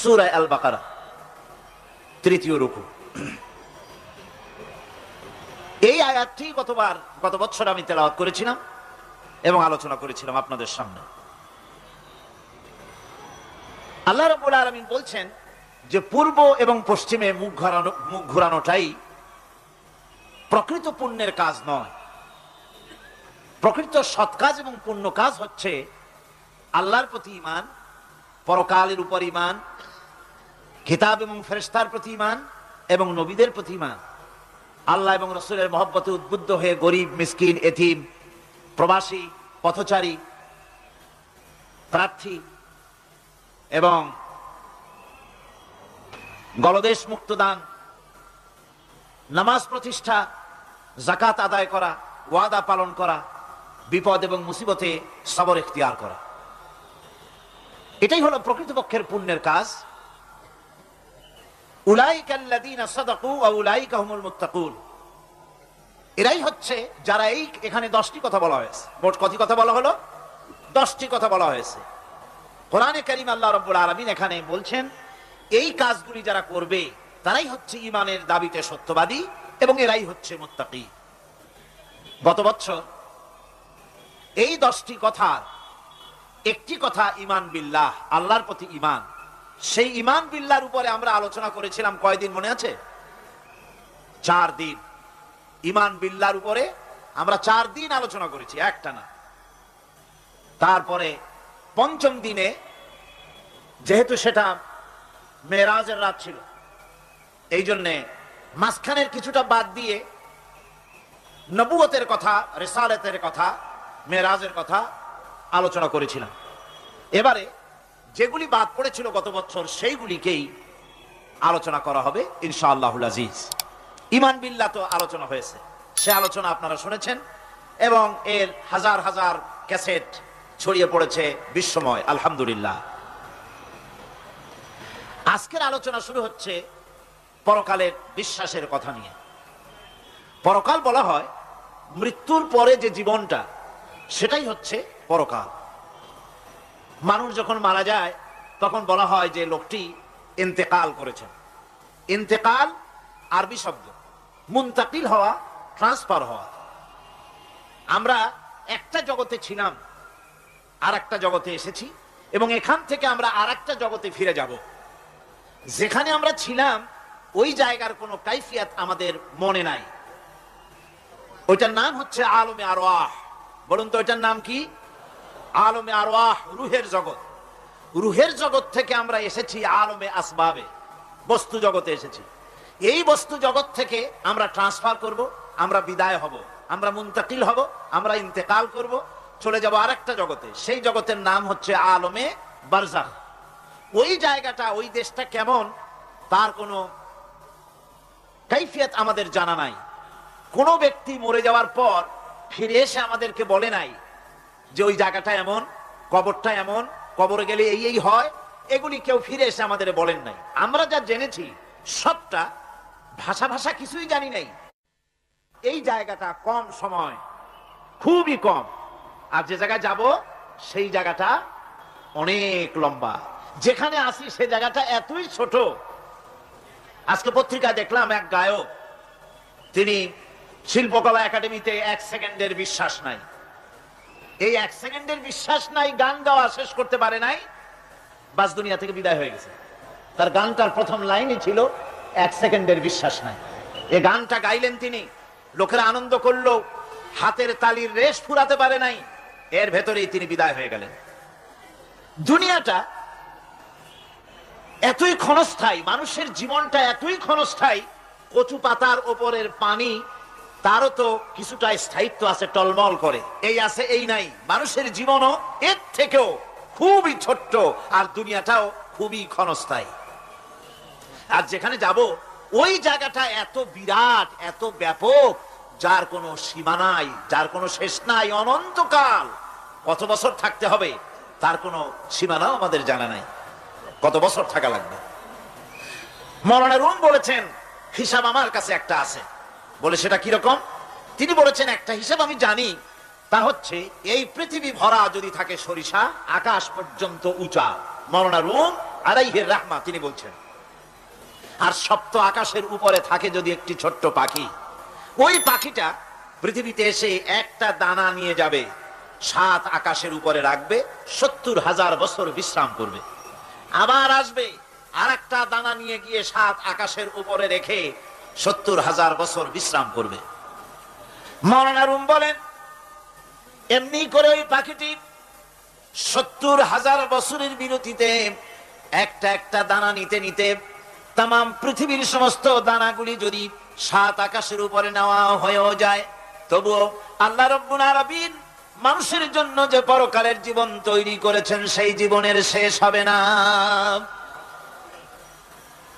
সূরা আল বাকারা 3য় রুকু। এই আয়াতটি গত বছর আমি তেলাওয়াত করেছিলাম এবং আলোচনা করেছিলাম আপনাদের সামনে। আল্লাহ রাব্বুল আলামিন বলছেন যে পূর্ব এবং পশ্চিমে মুখ ঘোরানোটাই প্রকৃত পুণ্যের কাজ নয়। প্রকৃত সৎ কাজ এবং পুণ্য কাজ হচ্ছে আল্লাহর প্রতি ঈমান, পরকালের উপর ঈমান, কিতাব এবং ফেরেশতার প্রতি ঈমান এবং নবীদের প্রতি ঈমান। আল্লাহ এবং রাসূলের মহব্বতে উদ্বুদ্ধ হয়ে গরিব, মিসকিন, এতিম, প্রবাসী, পথচারী, প্রার্থী এবং গলদেশ মুক্ত দান, নামাজ প্রতিষ্ঠা, যাকাত আদায় করা, ওয়াদা পালন করা, বিপদ এবং মুসিবতে সবর ইখতিয়ার করা, এটাই হলো প্রকৃতপক্ষের পুণ্যের কাজ। উলাইকাল্লাযীনা সাদাকু ওয়া উলাইকা হুমুল মুত্তাকুন, এরাই হচ্ছে যারা এখানে 10টি কথা বলা হয়েছে। মোট কত কথা বলা হলো? 10টি কথা বলা হয়েছে। কোরআনে কারীম আল্লাহ রাব্বুল আলামিন এখানে বলছেন এই কাজগুলি যারা করবে তারাই হচ্ছে ঈমানের দাবিতে সত্যবাদী এবং এরাই হচ্ছে মুত্তাকী। গত বছর এই 10টি কথার একটি কথা ঈমান বিল্লাহ, আল্লাহর প্রতি ঈমান। সেই ঈমান বিল্লাহর উপরে আমরা আলোচনা করেছিলাম কয়দিন মনে আছে? 4 দিন। ঈমান বিল্লাহর উপরে আমরা 4 দিন আলোচনা করেছি একটানা। তারপরে 5ম দিনে, যেহেতু সেটা মেরাজের রাত ছিল, এই জন্যে মাঝখানের কিছুটা বাদ দিয়ে নবুয়তের কথা, রিসালাতের কথা, মেরাজের কথা আলোচনা করেছিলাম। এবারে যেগুলি বাদ পড়েছিল গত বছর সেইগুলিকেই আলোচনা করা হবে ইনশাআল্লাহুল আজিজ। ঈমান বিল্লাহ তো আলোচনা হয়েছে, সে আলোচনা আপনারা শুনেছেন এবং এর হাজার হাজার ক্যাসেট ছড়িয়ে পড়েছে বিশ্বময়, আলহামদুলিল্লাহ। আজকের আলোচনা শুরু হচ্ছে পরকালের বিশ্বাসের কথা নিয়ে। পরকাল বলা হয় মৃত্যুর পরে যে জীবনটা, সেটাই হচ্ছে পরকাল। মানুষ যখন মারা যায় তখন বলা হয় যে লোকটি ইন্তেকাল করেছেন। ইন্তেকাল আরবি শব্দ, মুনতাকিল হওয়া, ট্রান্সফার হওয়া। আমরা একটা জগতে ছিলাম, আর একটা জগতে এসেছি এবং এখান থেকে আমরা আর একটা জগতে ফিরে যাব। যেখানে আমরা ছিলাম ওই জায়গার কোনো কাইফিয়াত আমাদের মনে নাই। ওইটার নাম হচ্ছে আলমে আরওয়াহ। বলুন তো ওইটার নাম কি? আলমে আরওয়াহ, রুহের জগৎ। রুহের জগৎ থেকে আমরা এসেছি আলমে আসবাবে, বস্তু জগতে এসেছি। এই বস্তু জগৎ থেকে আমরা ট্রান্সফার করব, আমরা বিদায় হব, আমরা মুনতাকিল হব, আমরা ইন্তেকাল করব, চলে যাব আরেকটা জগতে। সেই জগতের নাম হচ্ছে আলমে বারজাখ। ওই জায়গাটা, ওই দেশটা কেমন তার কোনো কাইফিয়াত আমাদের জানা নাই। কোন ব্যক্তি মরে যাওয়ার পর ফিরে এসে আমাদেরকে বলে নাই যে ওই জায়গাটা এমন, কবরটা এমন, কবরে গেলে এই এই হয়, এগুলি কেউ ফিরে এসে আমাদের বলেন নাই। আমরা যা জেনেছি সবটা ভাষা কিছুই জানি নাই। এই জায়গাটা কম সময়, খুবই কম, আর যে জায়গায় যাব সেই জায়গাটা অনেক লম্বা। যেখানে আসি সে জায়গাটা এতই ছোট। আজকে পত্রিকায় দেখলাম এক গায়ক, তিনি শিল্পকলা একাডেমিতে 1 সেকেন্ডের বিশ্বাস নাই। এই 1 সেকেন্ডের বিশ্বাস নাই, গান গাওয়া শেষ করতে পারে নাই, বাস দুনিয়া থেকে বিদায় হয়ে গেছে। তার গানটার প্রথম লাইনই ছিল 1 সেকেন্ডের বিশ্বাস নাই। এই গানটা গাইলেন তিনি, লোকেরা আনন্দ করলো, হাতের তালির রেশ ফুরাতে পারে নাই, এর ভেতরেই তিনি বিদায় হয়ে গেলেন। দুনিয়াটা এতই ক্ষণস্থায়ী, মানুষের জীবনটা এতই ক্ষণস্থায়ী, কচু পাতার ওপরের পানি তারও তো কিছুটা স্থায়িত্ব আছে, টলমল করে, এই আছে এই নাই। মানুষের জীবনও এর থেকেও খুবই ছোট্ট, আর দুনিয়াটাও খুবই ক্ষণস্থায়ী। আর যেখানে যাব ওই জায়গাটা এত বিরাট, এত ব্যাপক, যার কোনো সীমা নাই, যার কোনো শেষ নাই, অনন্তকাল। কত বছর থাকতে হবে তার কোনো সীমানাও আমাদের জানা নাই, কত বছর থাকা লাগবে। মওলানা রুম বলেছেন হিসাব আমার কাছে একটা আছে। বলে সেটা কিরকম? তিনি বলেছেন একটা হিসাব আমি জানি, তা হচ্ছে এই পৃথিবী ভরা যদি থাকে সরিষা, আকাশ পর্যন্ত উঁচা। মওলানা রুম আলাইহির রাহমা, তিনি বলছেন। আর সপ্ত আকাশের উপরে থাকে যদি একটি ছোট্ট পাখি, ওই পাখিটা পৃথিবীতে এসে একটা দানা নিয়ে যাবে, 7 আকাশের উপরে রাখবে, 70,000 বছর বিশ্রাম করবে, আবার আসবে আর একটা দানা নিয়ে গিয়ে 7 আকাশের উপরে রেখে 70,000 বছর বিশ্রাম করবে। মাওলানা রুম বলেন, এমনি করে ওই পাখিটি 70,000 বছরের বিরতিতে একটা একটা দানা নিতে নিতে তামাম পৃথিবীর সমস্ত দানাগুলি যদি 7 আকাশের উপরে নেওয়া হয়েও যায়, তবুও আল্লাহ রাব্বুল আলামিন মানুষের জন্য যে পরকালের জীবন তৈরি করেছেন, সেই জীবনের শেষ হবে না।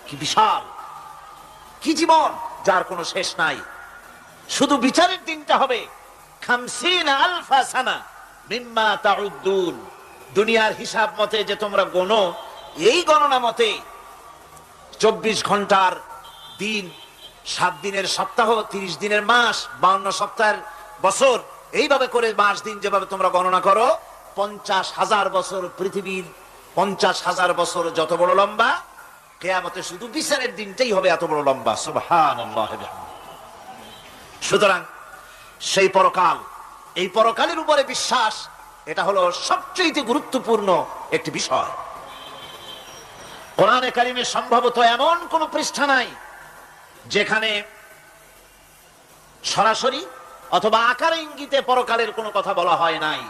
কি বিশাল, কি জীবন যার কোনো শেষ নাই। শুধু বিচারের দিনটা হবে 50,000 সানা মিম্মা তাউদ্দুন। দুনিয়ার হিসাব মতে যে তোমরা গণো, এই গণনা মতে 24 ঘন্টার দিন, 7 দিনের সপ্তাহ, 30 দিনের মাস, 52 সপ্তাহের বছর, এইভাবে করে মাস দিন যেভাবে তোমরা গণনা করো, 50,000 বছর পৃথিবীর 50,000 বছর যত বড় লম্বা, কিয়ামতে শুধু বিচারের দিনটাই হবে এত বড় লম্বা। সুবহানাল্লাহ। সুতরাং সেই পরকাল, এই পরকালের উপরে বিশ্বাস, এটা হলো সবচেয়ে গুরুত্বপূর্ণ একটি বিষয়। কোরআনে কারিমে সম্ভবত এমন কোন পৃষ্ঠা নাই যেখানে সরাসরি অথবা আকারে ইঙ্গিতে পরকালের কোনো কথা বলা হয় নাই।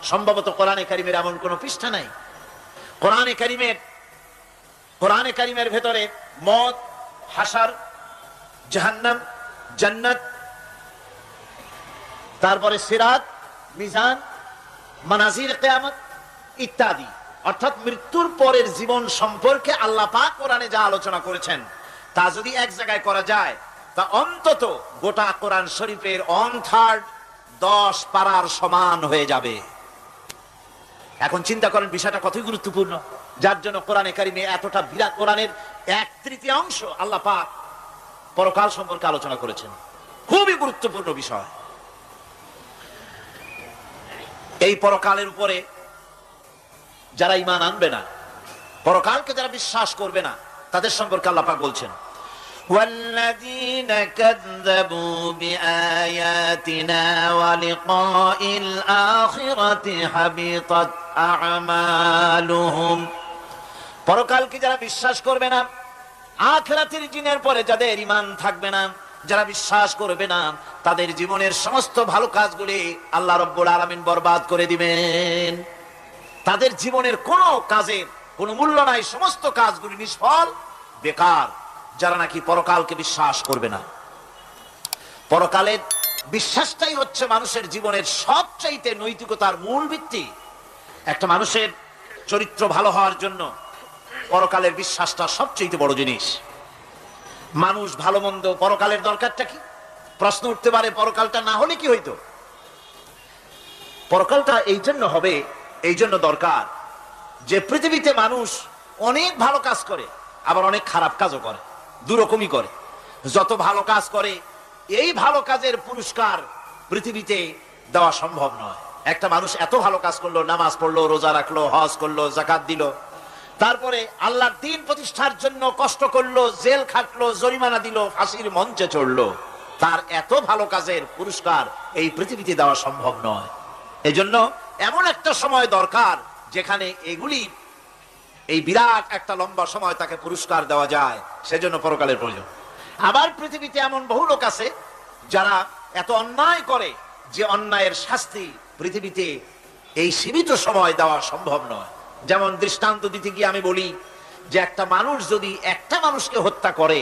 সম্ভবত কোরআনে কারিমের এমন কোন পৃষ্ঠা নাই। কোরআনে কারিমের ভেতরে মওত, হাসর, জাহান্নাম, জান্নাত, তারপরে সিরাত, মিজান, মানাজির কিয়ামত ইত্যাদি, অর্থাৎ মৃত্যুর পরের জীবন সম্পর্কে আল্লাহ পাক কোরআনে যা আলোচনা করেছেন, তা যদি এক জায়গায় করা যায়, তা অন্তত গোটা কোরআন শরীফের 1/3 10 পারার সমান হয়ে যাবে। এখন চিন্তা করেন বিষয়টা কতই গুরুত্বপূর্ণ, যার জন্য কোরআনে কারিমে এতটা বিরাট, কোরআনের 1/3 আল্লাহ পাক পরকাল সম্পর্কে আলোচনা করেছেন। খুবই গুরুত্বপূর্ণ বিষয়। এই পরকালের উপরে যারা ঈমান আনবে না, পরকালকে যারা বিশ্বাস করবে না, তাদের সম্পর্কে আল্লাহ পাক বলছেন, ওয়াল্লাযীনা কাযযাবু বিআয়াতিনা ওয়া লিকাইল আখিরাতি হাবিতাত আ'মালুহুম। পরকালকে যারা বিশ্বাস করবে না, আখিরাতের দিনের পরে যাদের ঈমান থাকবে না, যারা বিশ্বাস করবে না, তাদের জীবনের সমস্ত ভালো কাজগুলি আল্লাহ রাব্বুল আলামিন বরবাদ করে দিবেন। তাদের জীবনের কোনো কাজের কোনো মূল্য নাই, সমস্ত কাজগুলি নিষ্ফল, বেকার, যারা নাকি পরকালকে বিশ্বাস করবে না। পরকালের বিশ্বাসটাই হচ্ছে মানুষের জীবনের সবচাইতে নৈতিকতার মূল ভিত্তি। একটা মানুষের চরিত্র ভালো হওয়ার জন্য পরকালের বিশ্বাসটা সবচাইতে বড় জিনিস। মানুষ ভালো মন্দ, পরকালের দরকারটা কি? প্রশ্ন উঠতে পারে, পরকালটা না হলে কি হইতো? পরকালটা এই জন্য হবে, এই জন্য দরকার যে পৃথিবীতে মানুষ অনেক ভালো কাজ করে, আবার অনেক খারাপ কাজও করে, দুরকমই করে। যত ভালো কাজ করে, এই ভালো কাজের পুরস্কার পৃথিবীতে দেওয়া সম্ভব নয়। একটা মানুষ এত ভালো কাজ করলো, নামাজ পড়লো, রোজা রাখলো, হজ করলো, যাকাত দিল, তারপরে আল্লাহর দ্বীন প্রতিষ্ঠার জন্য কষ্ট করলো, জেল খাটলো, জরিমানা দিল, ফাঁসির মঞ্চে চড়লো, তার এত ভালো কাজের পুরস্কার এই পৃথিবীতে দেওয়া সম্ভব নয়। এজন্য এমন একটা সময় দরকার যেখানে এগুলি, এই বিরাট একটা লম্বা সময় তাকে পুরস্কার দেওয়া যায়, সেজন্য পরকালের প্রয়োজন। আবার পৃথিবীতে এমন বহু লোক আছে যারা এত অন্যায় করে যে অন্যায়ের শাস্তি পৃথিবীতে এই সীমিত সময় দেওয়া সম্ভব নয়। যেমন দৃষ্টান্ত দিতে গিয়ে আমি বলি যে একটা মানুষ যদি একটা মানুষকে হত্যা করে,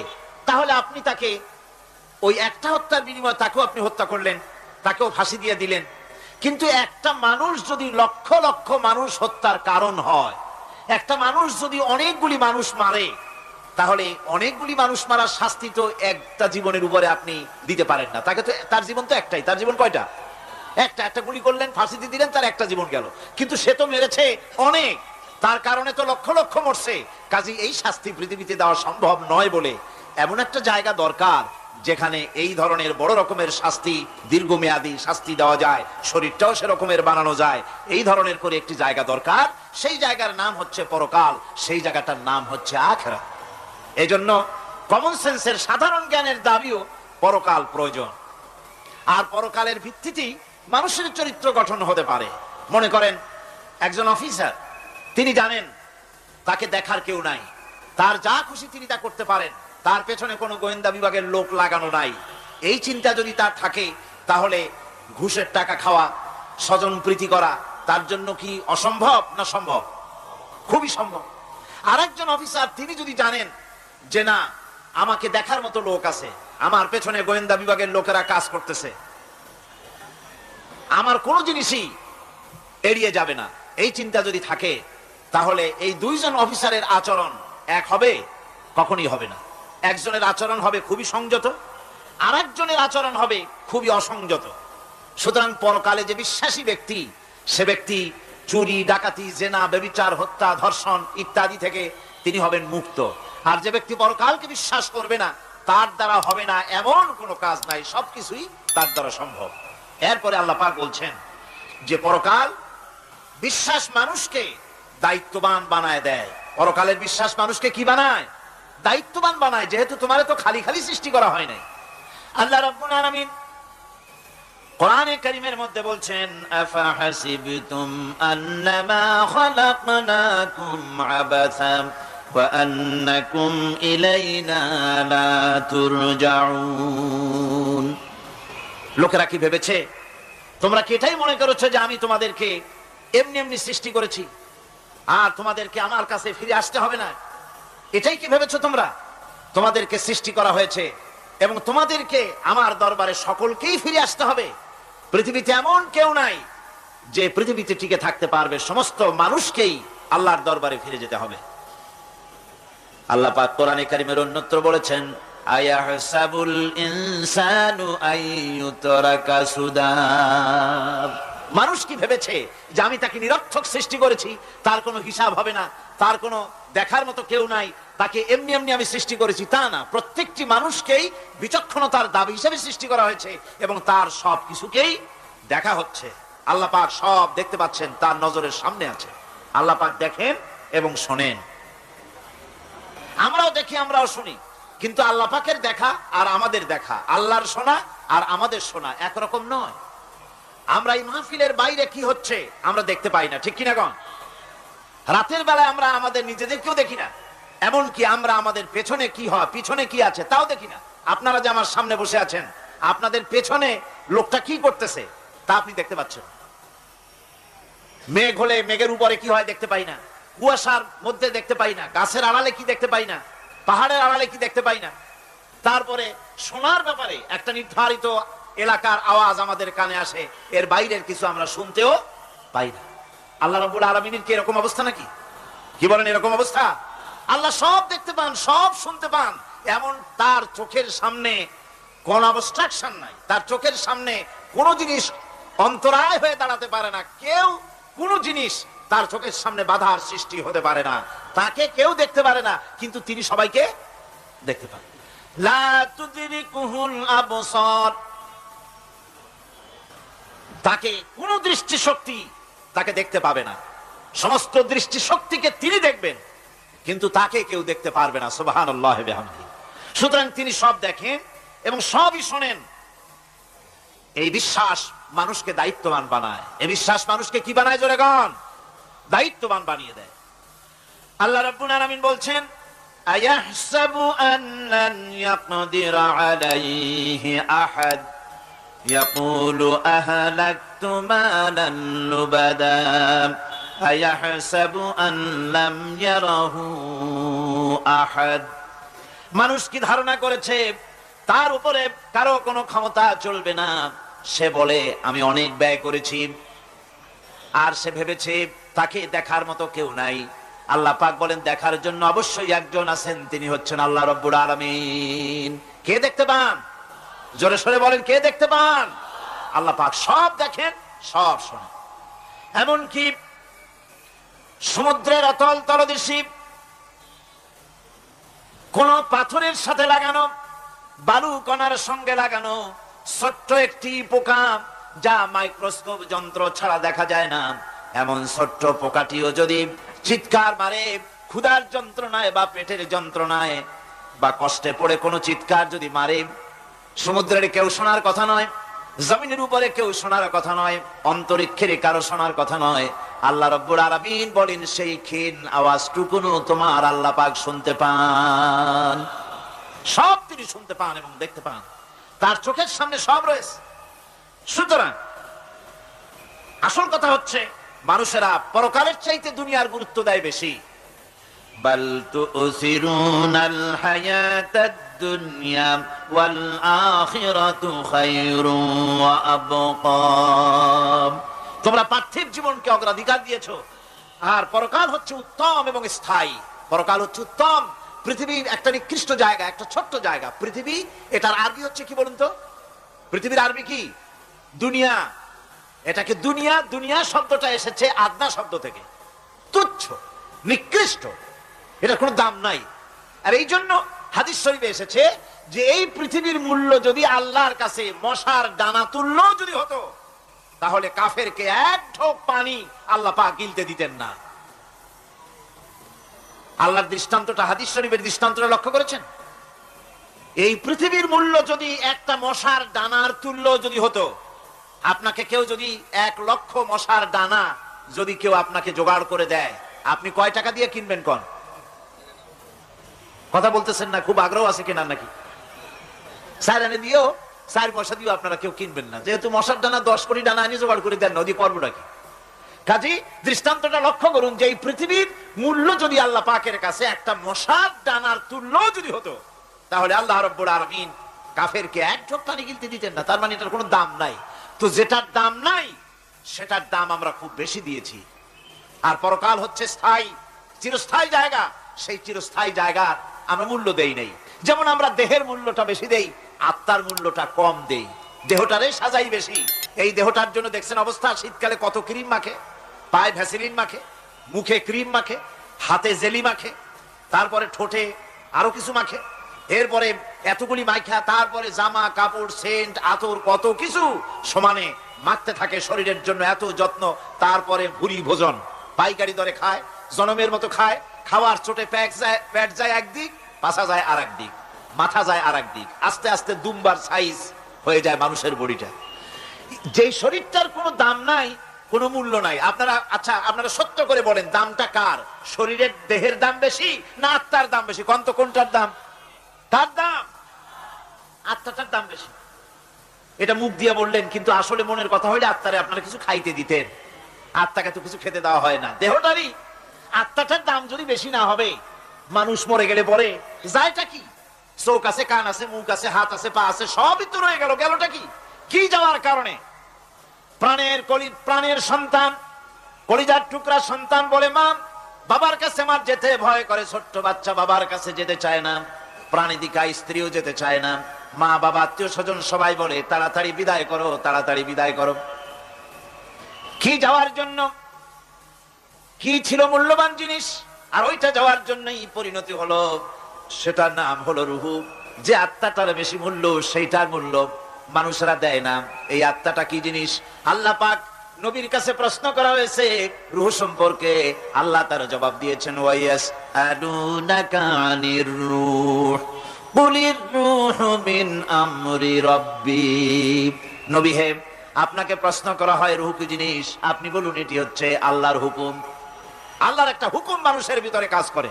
তাহলে আপনি তাকে ওই একটা হত্যার বিনিময়ে তাকেও আপনি হত্যা করলেন, তাকেও ফাঁসি দিয়ে দিলেন। কিন্তু একটা মানুষ যদি লক্ষ লক্ষ মানুষ হত্যার কারণ হয়, একটা মানুষ যদি অনেকগুলি মানুষ মারে, তাহলে অনেকগুলি মানুষ মারার শাস্তি তো একটা জীবনের উপরে আপনি দিতে পারেন না। তাকে তো, তার জীবন তো একটাই, তার জীবন কয়টা? একটা গুলি করলেন, ফাঁসি দিয়ে দিলেন, তার একটা জীবন গেল। কিন্তু সে তো মেরেছে অনেক, তার কারণে তো লক্ষ লক্ষ মরছে। কাজে এই শাস্তি পৃথিবীতে দেওয়া সম্ভব নয় বলে এমন একটা জায়গা দরকার যেখানে এই ধরনের বড় রকমের শাস্তি, দীর্ঘমেয়াদী শাস্তি দেওয়া যায়, শরীরটাও সেরকমের বানানো যায়, এই ধরনের করে একটি জায়গা দরকার। সেই জায়গার নাম হচ্ছে পরকাল, সেই জায়গাটার নাম হচ্ছে আখিরাত। এজন্য কমন সেন্সের সাধারণ জ্ঞানের দাবিও পরকাল প্রয়োজন। আর পরকালের ভিত্তিতেই মানুষের চরিত্র গঠন হতে পারে। মনে করেন একজন অফিসার, তিনি জানেন তাকে দেখার কেউ নাই, তার যা খুশি তিনি তা করতে পারেন, তার পেছনে কোনো গোয়েন্দা বিভাগের লোক লাগানো নাই। এই চিন্তা যদি তার থাকে, তাহলে ঘুষের টাকা খাওয়া, স্বজন প্রীতি করা তার জন্য কি অসম্ভব না সম্ভব? খুবই সম্ভব। আরেকজন অফিসার তিনি যদি জানেন যে না, আমাকে দেখার মতো লোক আছে, আমার পেছনে গোয়েন্দা বিভাগের লোকেরা কাজ করতেছে, আমার কোনো জিনিসই এড়িয়ে যাবে না, এই চিন্তা যদি থাকে, তাহলে এই দুইজন অফিসারের আচরণ এক হবে? কখনই হবে না। একজনের আচরণ হবে খুবই সংযত, আর একজনের আচরণ হবে খুবই অসংযত। সুতরাং পরকালে যে বিশ্বাসী ব্যক্তি, সে ব্যক্তি চুরি, ডাকাতি, জেনা, ব্যভিচার, হত্যা, ধর্ষণ ইত্যাদি থেকে তিনি হবেন মুক্ত। আর যে ব্যক্তি পরকালকে বিশ্বাস করবে না, তার দ্বারা হবে না এমন কোনো কাজ নাই, সবকিছুই তার দ্বারা সম্ভব। এরপরে আল্লাহ পাক বলছেন যে পরকাল বিশ্বাস মানুষকে দায়িত্ববান বানায় দেয়। পরকালের বিশ্বাস মানুষকে কি বানায়? দায়িত্ববান বানায়। যেহেতু তোমারে তো খালি খালি সৃষ্টি করা হয় নাই। আল্লাহ রাব্বুল আলামিন কোরআনে কারীমের মধ্যে বলছেন, আফাহাসিবতুম আন্নামা খালাকনাকুম আবাসা ওয়া আন্নাকুম ইলাইনা লা তুরজাউন। লোকেরা কি ভেবেছে? তোমরা কি এটাই মনে করেছো যে আমি তোমাদেরকে এমনি এমনি সৃষ্টি করেছি আর তোমাদেরকে আমার কাছে ফিরে আসতে হবে না? এটাই কি ভেবেছো তোমরা? তোমাদেরকে সৃষ্টি করা হয়েছে এবং তোমাদেরকে আমার দরবারে সকলকেই ফিরে আসতে হবে। পৃথিবীতে এমন কেউ নাই যে পৃথিবীতে টিকে থাকতে পারবে, সমস্ত মানুষকেই আল্লাহর দরবারে ফিরে যেতে হবে। আল্লাহ পাক কোরআনে কারীমের অন্যত্র বলেছেন, আয়াহসাবুল ইনসানু আইয়ুতরাকা সুদা। মানুষ কি ভেবেছে যে আমি তাকে নিরর্থক সৃষ্টি করেছি, তার কোনো হিসাব হবে না, তার কোনো দেখার মতো কেউ নাই, তাকে এমনি এমনি আমি সৃষ্টি করেছি? তা না, প্রত্যেকটি মানুষকেই বিচক্ষণতার দাবি হিসেবে সৃষ্টি করা হয়েছে এবং তার সব কিছুকেই দেখা হচ্ছে। আল্লাহ পাক সব দেখতে পাচ্ছেন, তার নজরের সামনে আছে। আল্লাহ পাক দেখেন এবং শোনেন। আমরাও দেখি, আমরাও শুনি, কিন্তু আল্লাহ পাকের দেখা আর আমাদের দেখা, আল্লাহর শোনা আর আমাদের শোনা একরকম নয়। আমরা এই মাহফিলের বাইরে কি হচ্ছে আমরা দেখতে পাই না, ঠিক কিনা গণ? রাতের বেলায় আমরা আমাদের নিজেদেরকেও দেখি না, এমনকি আমরা আমাদের পেছনে কি হয়, পিছনে কি আছে তাও দেখি না। আপনারা যে আমার সামনে বসে আছেন, আপনাদের পেছনে লোকটা কি করতেছে তা আপনি দেখতে পাচ্ছেন। মেঘ হলে মেঘের উপরে কি হয় দেখতে পাই না, কুয়াশার মধ্যে দেখতে পাই না, গাছের আড়ালে কি দেখতে পাই না, পাহাড়ের আড়ালে কি দেখতে পাই না। তারপরে শোনার ব্যাপারে একটা নির্ধারিত এলাকার আওয়াজ আমাদের কানে আসে, এর বাইরের কিছু আমরা শুনতেও পাই না। আল্লাহ রাব্বুল আলামিনের কি এরকম অবস্থা নাকি? কি বলেন, এরকম অবস্থা? আল্লাহ সব দেখতে পান, সব শুনতে পান, এমন তার চোখের সামনে কোন অবস্ট্রাকশন নাই, তার চোখের সামনে কোনো জিনিস অন্তরায় হয়ে দাঁড়াতে পারে না। কেউ কোনো জিনিস তার চোখের সামনে বাধার সৃষ্টি হতে পারে না। তাকে কেউ দেখতে পারে না, কিন্তু তিনি সবাইকে দেখতে পান। লা তুদরিকুহুল আবসার, তাকে কোন দৃষ্টিশক্তি তাকে দেখতে পাবে না। সমস্ত দৃষ্টিশক্তিকে তিনি দেখবেন, কিন্তু তাকে কেউ দেখতে পারবে না। সুবহানাল্লাহ ওয়া বিহামদিহি। সুতরাং তিনি সব দেখেন এবং সবই শোনেন। এই বিশ্বাস মানুষকে দায়িত্ববান বানায়। এই বিশ্বাস মানুষকে কি বানায় জোরে গান? দায়িত্ববান বানিয়ে দেয়। আল্লাহ রাব্বুল আলামিন বলছেন, আয়াহসাবু আল্লান ইয়াকদিরা আলাইহি আহাদ ইয়াকুলু আহলাকতু মালান লুবাদা আয়াহসাবু আন লাম ইয়ারাহু আহাদ। মানুষ কি ধারণা করেছে তার উপরে কারো কোনো ক্ষমতা চলবে না? সে বলে আমি অনেক ব্যয় করেছি, আর সে ভেবেছে তাকে দেখার মতো কেউ নাই। আল্লাহ পাক বলেন, দেখার জন্য অবশ্যই একজন আছেন, তিনি হচ্ছেন আল্লাহ রাব্বুল আলামিন। কে দেখতে পান? জোরে সরে বলেন, কে দেখতে পান? আল্লাহ পাক সব দেখেন, সব শোনেন। এমনকি সমুদ্রের অতল তলদেশে কোন পাথরের সাথে লাগানো বালু কণার সঙ্গে লাগানো ছোট্ট একটি পোকা, যা মাইক্রোস্কোপ যন্ত্র ছাড়া দেখা যায় না, এমন ছোট্ট পোকাটিও যদি চিৎকার মারে ক্ষুধার যন্ত্রণায় বা পেটের যন্ত্রণায় বা কষ্টে পড়ে কোনো চিৎকার যদি মারে, সমুদ্রের কেউ শোনার কথা নয়, জমিনের উপরে কেউ শোনার কথা নয়, অন্তরিক্ষের কারো শোনার কথা নয়, আল্লাহ রাব্বুল আলামিন বলেন সেই ক্ষীণ আওয়াজটুকুনো তোমার আল্লাহ পাক শুনতে পান। সব তিনি শুনতে পান এবং দেখতে পান, তার চোখের সামনে সব রয়েছে। সুতরাং আসল কথা হচ্ছে মানুষেরা পরকালের চাইতে দুনিয়ার গুরুত্ব দেয় বেশি। বাল তুসিরুনাল হায়াতাদ দুনিয়া ওয়াল আখিরাতু খায়রুন ওয়া আবকা। তোমরা পার্থিব জীবনকে অগ্রাধিকার দিয়েছো, আর পরকাল হচ্ছে উত্তম এবং স্থায়ী। পরকাল হচ্ছে উত্তম। পৃথিবীর একটা নিকৃষ্ট জায়গা, একটা ছোট্ট জায়গা পৃথিবী। এটার আরবি হচ্ছে কি বলুন তো? পৃথিবীর আরবি কি? দুনিয়া। এটাকে দুনিয়া, দুনিয়া শব্দটা এসেছে আদনা শব্দ থেকে, তুচ্ছ, নিকৃষ্ট, এটার কোনো দাম নাই। আর এই জন্য হাদিস শরীফে এসেছে যে এই পৃথিবীর মূল্য যদি আল্লাহর কাছে মশার ডানা তুল্য যদি হতো, তাহলে কাফেরকে এক ঢোক পানি আল্লাহ পাক গিলতে দিতেন না। আল্লাহর দৃষ্টান্তটা, হাদিস শরীফের দৃষ্টান্তটা লক্ষ্য করেছেন? এই পৃথিবীর মূল্য যদি একটা মশার ডানার তুল্য যদি হতো, আপনাকে কেউ যদি 1 লক্ষ মশার ডানা যদি কেউ আপনাকে জোগাড় করে দেয়, আপনি কয় টাকা দিয়ে কিনবেন? কোন কথা বলতেছেন না? খুব আগ্রহ আছে কেনার নাকি? 4 আনা দিয়েও 4 পয়সা দিয়েও আপনারা কেউ কিনবেন না, যেহেতু মশার ডানা 10 কোটি ডানা আনি জোগাড় করে দেন, নদী করবো নাকি? কাজী দৃষ্টান্তটা লক্ষ্য করুন যে এই পৃথিবীর মূল্য যদি আল্লাহ পাকের কাছে একটা মশার ডানার তুল্য যদি হতো, তাহলে আল্লাহ রাব্বুল আলামিন কাফেরকে এক ঢোক পানি গিলতে দিতেন না। তার মানে এটার কোনো দাম নাই। তো যেটার দাম নাই সেটার দাম আমরা খুব বেশি দিয়েছি। আর পরকাল হচ্ছে স্থায়ী, চিরস্থায়ী জায়গা। সেই চিরস্থায়ী জায়গার আমরা মূল্য দেই নাই। যেমন আমরা দেহের মূল্যটা বেশি দেই, আত্মার মূল্যটা কম দেই। দেহটারে সাজাই বেশি। এই দেহটার জন্য দেখছেন অবস্থা, শীতকালে কত ক্রিম মাখে, পায়ে ভ্যাসলিন মাখে, মুখে ক্রিম মাখে, হাতে জেলি মাখে, তারপরে ঠোঁটে আরো কিছু মাখে, এরপরে এতগুলি মাইখা তারপরে জামা কাপড় সেন্ট আতর কত কিছু সমানে মাখতে থাকে শরীরের জন্য, এত যত্ন। তারপরে ভুরি ভোজন পাইকারি দরে খায়, জনমের মতো খায়। খাওয়ার চোটে পেট যায় একদিক, পাছা যায় আর একদিক, মাথা যায় আর একদিক, আস্তে আস্তে দুমবার সাইজ হয়ে যায় মানুষের বডিটা। যেই শরীরটার কোনো দাম নাই, কোনো মূল্য নাই। আপনারা সত্য করে বলেন, দামটা কার? শরীরের দেহের দাম বেশি না আত্মার দাম বেশি? কোনটার দাম? তার দাম, আত্মাটার দাম বেশি। এটা মুখ দিয়ে বললেন, কিন্তু আসলে মনের কথা হইলে আত্মারে আপনারা কিছু খাইতে দিতেন। আত্মাকে তো কিছু খেতে দেওয়া হয় না। দেহটারই, আত্মাটার দাম যদি বেশি না হবে, মানুষ মরে গেলে পরে যায়টা কি? চোখ আছে, কান আছে, মুখ আছে, হাত আছে, পা আছে, সবই তো রয়ে গেল। গেলটা কি? কি যাওয়ার কারণে? প্রাণের সন্তান, কলিজার টুকরা সন্তান বলে মা, বাবার কাছে মার যেতে ভয় করে। ছোট্ট বাচ্চা বাবার কাছে যেতে চায় না, প্রাণীদিকা স্ত্রীও যেতে চায় না। মা বাবা আত্মীয় স্বজন সবাই বলে তাড়াতাড়ি বিদায় করো, তাড়াতাড়ি বিদায় করো। কি যাওয়ার জন্য? কি ছিল মূল্যবান জিনিস, আর ওইটা যাওয়ার জন্যই পরিণতি হলো, সেটার নাম হলো রুহু। যে আত্মাটার বেশি মূল্য, সেইটার মূল্য মানুষরা দেয় না। এই আত্মাটা কি জিনিস? আল্লাহ পাক নবীর কাছে প্রশ্ন করা হয়েছে রূহ সম্পর্কে, আল্লাহ তার জবাব দিয়েছেন, ওয়াইয়াস আদুনাকা আনির রূহ কুলির রূহু মিন আমরি রাব্বি। নবী হে, আপনাকে প্রশ্ন করা হয় রূহ কি জিনিস, আপনি বলুন এটি হচ্ছে আল্লাহর হুকুম। আল্লাহর একটা হুকুম মানুষের ভিতরে কাজ করে।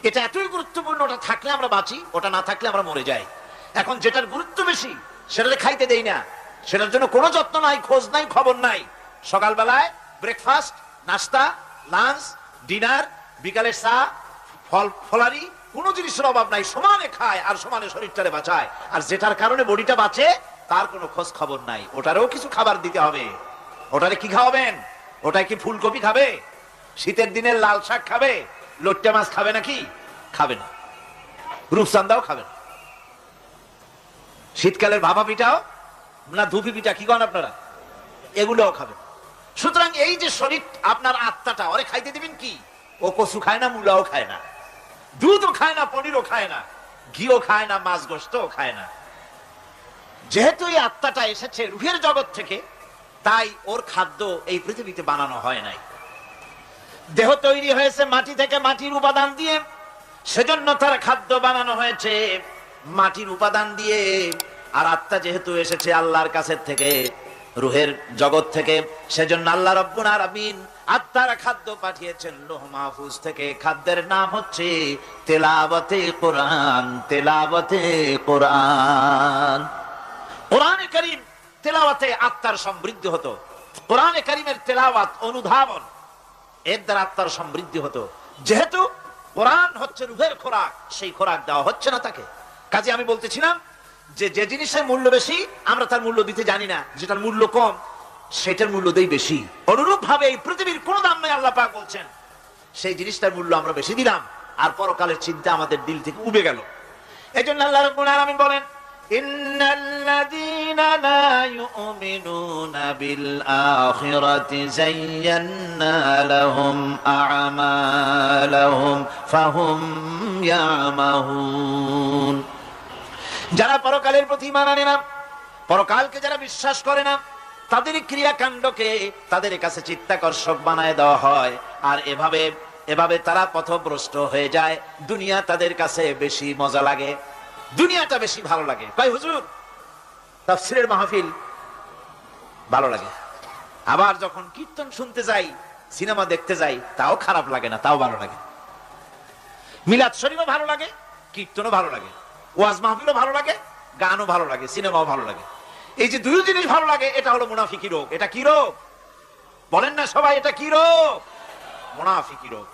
এটা এতই গুরুত্বপূর্ণ, ওটা থাকলে আমরা বাঁচি, ওটা না থাকলে আমরা মরে যাই। এখন যেটার গুরুত্ব বেশি সেটাকে খাইতে দেই না, সেটার জন্য কোনো যত্ন নাই, খোঁজ নাই, খবর নাই। সকালবেলায় ব্রেকফাস্ট, নাস্তা, লাঞ্চ, ডিনার, বিকালের চা, ফলারি, কোনো জিনিসের অভাব নাই, সমানে খায় আর সমানে শরীরটারে বাঁচায়। আর যেটার কারণে বডিটা বাঁচে তার কোনো খোঁজ খবর নাই। ওটারেও কিছু খাবার দিতে হবে। ওটারে কি খাওয়াবেন? ওটায় কি ফুলকপি খাবে? শীতের দিনে লাল শাক খাবে? লট্টা মাছ খাবে নাকি? খাবে না। রূপচান্দাও খাবে না। শীতকালের ভাপা পিঠাও না, ধুপি পিঠা কি করেন আপনারা, এগুলোও খাবে। সুতরাং এই যে শরীর, আপনার আত্মাটা, ওরে খাইতে দিবেন কি? ও কচু খায় না, মূলাও খায় না, দুধও খায় না, পনিরও খায় না, ঘিও খায় না, মাছ গোশতও খায় না। যেহেতু এই আত্মাটা এসেছে রুহের জগৎ থেকে, তাই ওর খাদ্য এই পৃথিবীতে বানানো হয় নাই। দেহ তৈরি হয়েছে মাটি থেকে, মাটির উপাদান দিয়ে, সেজন্য তার খাদ্য বানানো হয়েছে মাটির উপাদান দিয়ে। আর আত্মা যেহেতু এসেছে আল্লাহর কাছে থেকে, রুহের জগৎ থেকে, সেজন্য আল্লাহ রাব্বুল আলামিন আত্মার খাদ্য পাঠিয়েছেন লৌহ মাহফুজ থেকে। খাদ্যের নাম হচ্ছে তেলাওয়াতে কোরআন। তেলাওয়াতে কোরআন, কোরআনে কারীম তেলাওয়াতে আত্মার সমৃদ্ধি হতো। কোরআনে কারীমের তেলাওয়াত, অনুধাবন, এর দ্বারা আত্মার সমৃদ্ধি হতো। যেহেতু কোরআন হচ্ছে রুহের খোরাক, সেই খোরাক দেওয়া হচ্ছে না তাকে। কাজে আমি বলতেছিলাম যে যে জিনিসের মূল্য বেশি আমরা তার মূল্য দিতে জানি না, যেটার মূল্য কম সেটার মূল্য দেই বেশি। অনুরূপ ভাবে এই পৃথিবীর কোন দাম নেই, আল্লাহ পাক বলছেন সেই জিনিসটার মূল্য আমরা বেশি দিলাম, আর পরকালের চিন্তা আমাদের দিল থেকে উবে গেল। এজন্য আল্লাহ রাব্বুল আলামিন বলেন, ইন্নাল্লাযীনা লা ইউমিনুনা বিল আখিরাতি যায়্যান্না লাহুম আ'মালাহুম ফাহুম ইয়ামাহুন। যারা পরকালের প্রতি ঈমান আনে না, পরকালকে যারা বিশ্বাস করে না, তাদের ক্রিয়াকাণ্ডকে তাদের কাছে চিত্তাকর্ষক বানায় দেওয়া হয়। আর এভাবে তারা পথভ্রষ্ট হয়ে যায়। দুনিয়া তাদের কাছে বেশি মজা লাগে, দুনিয়াটা বেশি ভালো লাগে। কয় হুজুর তাফসীরের মাহফিল ভালো লাগে, আবার যখন কীর্তন শুনতে যাই, সিনেমা দেখতে যাই, তাও খারাপ লাগে না, তাও ভালো লাগে। মিলাদ শরীফও ভালো লাগে, কীর্তনও ভালো লাগে, ওয়াজ মাহফিলও ভালো লাগে, গানও ভালো লাগে, সিনেমাও ভালো লাগে। এই যে দুই জিনিস ভালো লাগে, এটা হলো মুনাফিকি রোগ। এটা কি রোগ বলেন না সবাই? এটা কি রোগ? মুনাফিকি রোগ।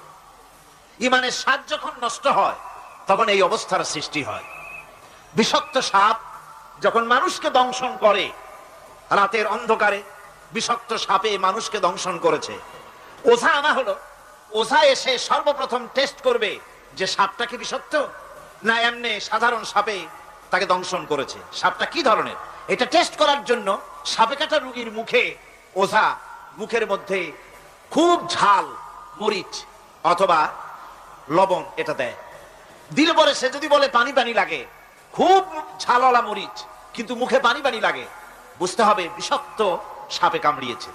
ঈমানের স্বাদ যখন নষ্ট হয় তখন এই অবস্থার সৃষ্টি হয়। বিষাক্ত সাপ যখন মানুষকে দংশন করে, রাতের অন্ধকারে বিষাক্ত সাপে মানুষকে দংশন করেছে, ওঝা আনা হলো। ওঝা এসে সর্বপ্রথম টেস্ট করবে যে সাপটা কি বিষাক্ত না এমনি সাধারণ সাপে তাকে দংশন করেছে, সাপটা কি ধরনের। এটা টেস্ট করার জন্য সাপে কাটা রোগীর মুখে ওঝা মুখের মধ্যে খুব ঝাল মরিচ অথবা লবণ এটা দেয়। দিলে পরে সে যদি বলে পানি পানি লাগে, খুব ঝালওয়ালা মরিচ কিন্তু মুখে পানি পানি লাগে, বুঝতে হবে বিষাক্ত সাপে কামড়িয়েছে।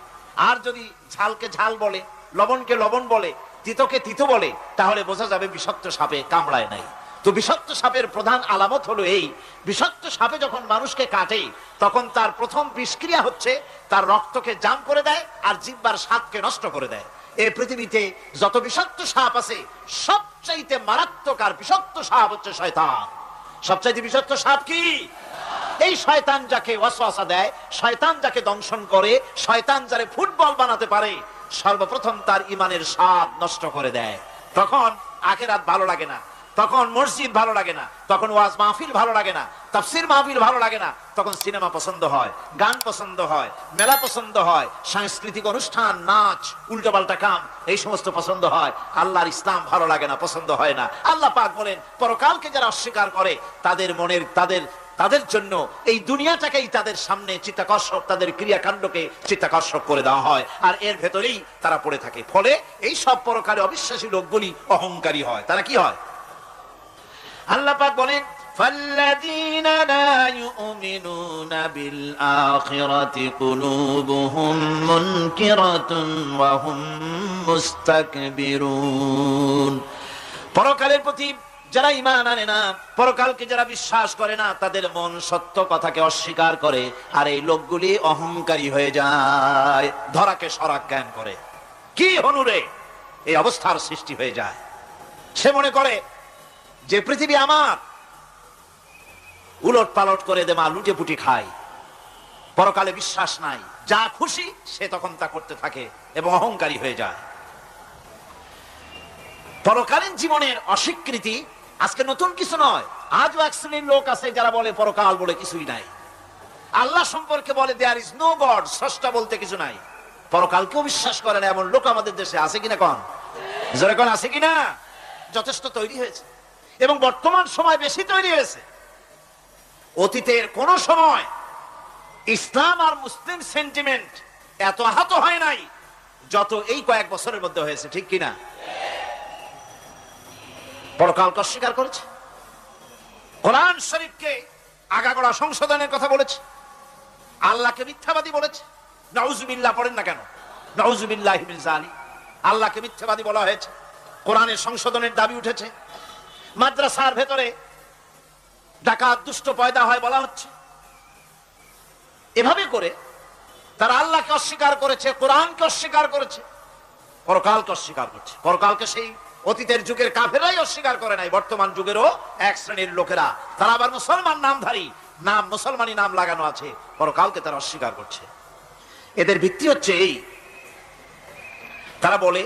আর যদি ঝালকে ঝাল বলে, লবণকে লবণ বলে, তিতকে তিতো বলে, তাহলে বোঝা যাবে বিষাক্ত সাপে কামড়ায় নাই। তো বিষাক্ত সাপের প্রধান আলামত হলো এই, বিষাক্ত সাপে যখন মানুষকে কাটে তখন তার প্রথম বিষক্রিয়া হচ্ছে তার রক্তকে জাম করে দেয় আর জিহ্বার স্বাদকে নষ্ট করে দেয়। এই পৃথিবীতে যত বিষাক্ত সাপ আছে সবচাইতে মারাত্মক আর বিষাক্ত সাপ হচ্ছে শয়তান। সবচাইতে বিষাক্ত সাপ কি? এই শয়তান যাকে ওয়াসওয়াসা দেয়, শয়তান যাকে দংশন করে, শয়তান যারে ফুটবল বানাতে পারে, সর্বপ্রথম তার ঈমানের স্বাদ নষ্ট করে দেয়। তখন আখিরাত ভালো লাগে না, তখন মসজিদ ভালো লাগে না, তখন ওয়াজ মাহফিল ভালো লাগে না, তাফসীর মাহফিল ভালো লাগে না, তখন সিনেমা পছন্দ হয়, গান পছন্দ হয়, মেলা পছন্দ হয়, সাংস্কৃতিক অনুষ্ঠান, নাচ, উল্টোপাল্টা কাম, এই সমস্ত পছন্দ হয়। আল্লাহর ইসলাম ভালো লাগে না, পছন্দ হয় না। আল্লাহ পাক বলেন পরকালকে যারা অস্বীকার করে তাদের মনের তাদের জন্য এই দুনিয়াটাকেই তাদের সামনে চিত্তাকর্ষক, তাদের ক্রিয়াকাণ্ডকে চিত্তাকর্ষক করে দেওয়া হয়, আর এর ভেতরেই তারা পড়ে থাকে। ফলে এই সব পরকালে অবিশ্বাসী লোকগুলি অহংকারী হয়। তারা কি হয়? আল্লাহ পাক বলেন ফাল্লাযীনা লা ইউমিনুনা বিল আখিরাতি কুলুবুহুম মুনকিরাতুন ওয়া হুম মুস্তাকবিরুন। পরকালের প্রতি যারা ঈমান আনে না, পরকালকে যারা বিশ্বাস করে না, তাদের মন সত্য কথাকে অস্বীকার করে, আর এই লোকগুলি অহংকারী হয়ে যায়, ধরাকে সরাক জ্ঞান করে। কি হনুরে এই অবস্থার সৃষ্টি হয়ে যায়। সে মনে করে যে পৃথিবী আমার, উলট পালট করে দে মা, লুটে পুটি খায়, পরকালে বিশ্বাস নাই, যা খুশি সে তখন তা করতে থাকে এবং অহংকারী হয়ে যায়। পরকালীন জীবনের অস্বীকৃতি আজকে নতুন কিছু নয়। আজও এক শ্রেণীর লোক আছে যারা বলে পরকাল বলে কিছুই নাই, আল্লাহ সম্পর্কে বলে দেয়ার ইজ নো গড, স্রষ্টা বলতে কিছু নাই, পরকালকেও বিশ্বাস করে না এমন লোক আমাদের দেশে আছে কিনা? কোন জোরে কোন আছে কিনা? যথেষ্ট তৈরি হয়েছে এবং বর্তমান সময় বেশি তৈরি হয়েছে। অতীতের কোন সময় ইসলাম আর মুসলিম সেন্টিমেন্ট এত আহত হয় নাই যত এই কয়েক বছরের মধ্যে হয়েছে, ঠিক কিনা? পরকালকে অস্বীকার করেছে, কোরআন শরীফকে আগাগোড়া সংশোধনের কথা বলেছে, আল্লাহকে মিথ্যাবাদী বলেছে। নাউজুবিল্লাহ পড়েন না কেন? নাউজুবিল্লাহি মিন যালিক। আল্লাহকে মিথ্যাবাদী বলা হয়েছে, কোরআনের সংশোধনের দাবি উঠেছে। মাদ্রাসার ভেতরে ডাকাত দুষ্ট পয়দা হয় বলা হচ্ছে। এভাবে করে তারা আল্লাহকে অস্বীকার করেছে, কোরআনকে অস্বীকার করেছে, পরকালকে অস্বীকার করছে। পরকালকে সেই অতীতের যুগের কাফেরাই অস্বীকার করে নাই, বর্তমান যুগেরও এক শ্রেণীর লোকেরা, তারা আবার মুসলমান নামধারী, নাম মুসলমানি নাম লাগানো আছে, পরকালকে তারা অস্বীকার করছে। এদের ভিত্তি হচ্ছে এই, তারা বলে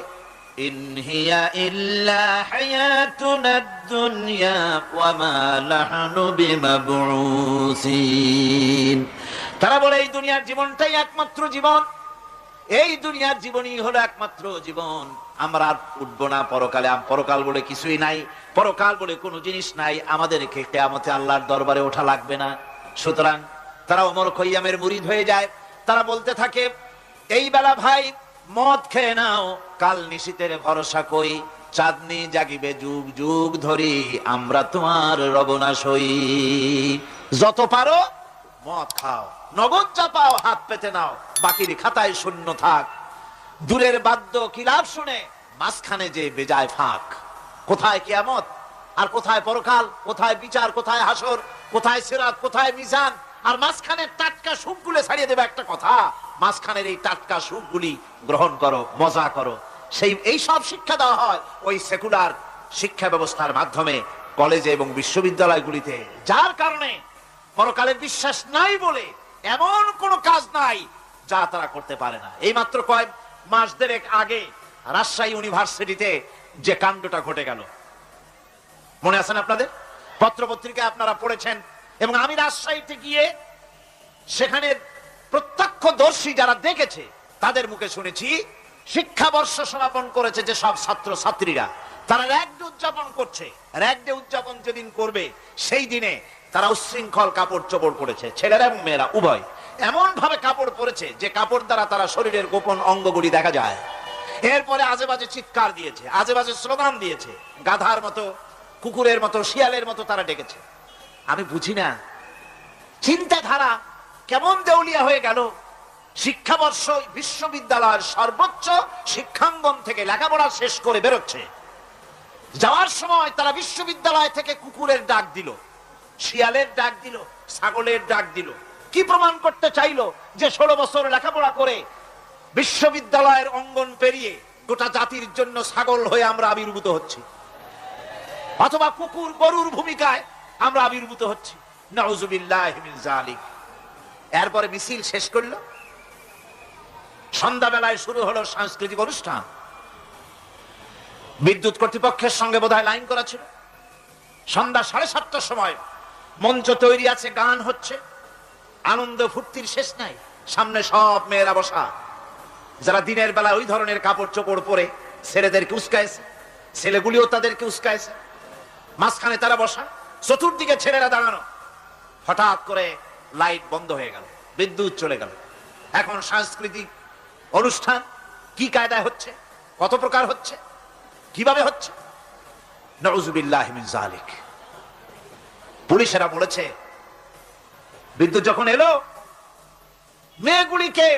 ইন হিয়া ইল্লা হায়াতুনাদ দুনিয়া ওয়া মা নাহনু বিমাবউসিন। তারা বলে এই দুনিয়ার জীবনটাই একমাত্র জীবন, এই দুনিয়ার জীবনই হলো একমাত্র জীবন, আমরা আর উঠবো না পরকালে, পরকাল বলে কিছুই নাই, পরকাল বলে কোনো জিনিস নাই, আমাদেরকে কিয়ামতে আল্লাহর দরবারে ওঠা লাগবে না। সুতরাং তারা ওমর খৈয়ামের মুরিদ হয়ে যায়। তারা বলতে থাকে এই বেলা ভাই মদ খেয়ে নাও, কাল নিশীতের ভরসা কই, চাঁদনি জাগিবে যুগ যুগ ধরি, আমরা তোমার রবনা সই। যত পারো মদ খাও, নগদ যা পাও হাত পেতে নাও, বাকির খাতায় শূন্য থাক। দূরের বাদ্য কিলাপ শুনে মাঝখানে যে বেজায় ফাঁক। কোথায় কিয়ামত আর কোথায় পরকাল, কোথায় বিচার, কোথায় হাসর, কোথায় সিরাত, কোথায় মিজান, আর মাঝখানে টাটকা সুখগুলো ছাড়িয়ে দেবে একটা কথা, মাঝখানের এই টাটকা সুখগুলি গ্রহণ করো, মজা করো। এই সব শিক্ষা দেওয়া হয় ওই সেকুলার শিক্ষা ব্যবস্থার মাধ্যমে কলেজে এবং বিশ্ববিদ্যালয়গুলিতে, যার কারণে পরকালের বিশ্বাস নাই বলে এমন কোন কাজ নাই যা তারা করতে পারে না। এই মাত্র কয়েক মাস দেড়েক আগে রাজশাহী ইউনিভার্সিটিতে যে কাণ্ডটা ঘটে গেল, মনে আছেন আপনাদের? পত্রপত্রিকায় আপনারা পড়েছেন। এবং আমি রাজশাহীতে গিয়ে সেখানে প্রত্যক্ষদর্শী যারা দেখেছে তাদের মুখে শুনেছি, শিক্ষাবর্ষ সমাপন করেছে যে সব ছাত্র ছাত্রীরা, তারা র্যাগ ডে উদযাপন করছে। র্যাগ ডে উদযাপন যেদিন করবে সেই দিনে তারা উচ্ছৃঙ্খল কাপড় চোপড় পরেছে, ছেলেরা এবং মেয়েরা উভয়, এমন ভাবে কাপড় পরেছে যে কাপড় দ্বারা তারা শরীরের গোপন অঙ্গগুলি দেখা যায়। এরপরে আজে বাজে চিৎকার দিয়েছে, আজে বাজে স্লোগান দিয়েছে, গাধার মতো, কুকুরের মতো, শিয়ালের মতো তারা ডেকেছে। আমি বুঝি না চিন্তাধারা কেমন দেউলিয়া হয়ে গেল। শিক্ষাবর্ষ বিশ্ববিদ্যালয়ের সর্বোচ্চ শিক্ষাঙ্গন থেকে লেখাপড়া শেষ করে বেরোচ্ছে, যাওয়ার সময় তারা বিশ্ববিদ্যালয় থেকে কুকুরের ডাক দিল, শিয়ালের ডাক দিল, ছাগলের ডাক দিল। কি প্রমাণ করতে চাইলো? যে 16 বছর লেখাপড়া করে বিশ্ববিদ্যালয়ের অঙ্গন পেরিয়ে গোটা জাতির জন্য ছাগল হয়ে আমরা আবির্ভূত হচ্ছি, অথবা কুকুর গরুর ভূমিকায় আমরা আবির্ভূত হচ্ছি। নাউজুবিল্লাহি মিন যালিক। এরপরে মিছিল শেষ করলো, সন্ধ্যাবেলায় শুরু হলো সাংস্কৃতিক অনুষ্ঠান। বিদ্যুৎ কর্তৃপক্ষের সঙ্গে বোধহয় লাইন করা ছিল। সন্ধ্যা 7:30টার সময় মঞ্চ তৈরি আছে, গান হচ্ছে, আনন্দ ফুর্তির শেষ নাই। সামনে সব মেয়েরা বসা, যারা দিনের বেলা ওই ধরনের কাপড় চোপড় পরে ছেলেদেরকে উস্কাইছে, ছেলেগুলিও তাদেরকে উস্কাইছে। মাঝখানে তারা বসা, চতুর্দিকে ছেলেরা দাঁড়ানো। হঠাৎ করে লাইট বন্ধ হয়ে গেল, বিদ্যুৎ চলে গেল। এখন সাংস্কৃতিক অনুষ্ঠান কি কায়দায় হচ্ছে, কত প্রকার হচ্ছে, কিভাবে হচ্ছে? নাউজুবিল্লাহি মিন যালিক। পুলিশেরা বলেছে বিদ্যুৎ যখন এলো, মেয়েগুলিকে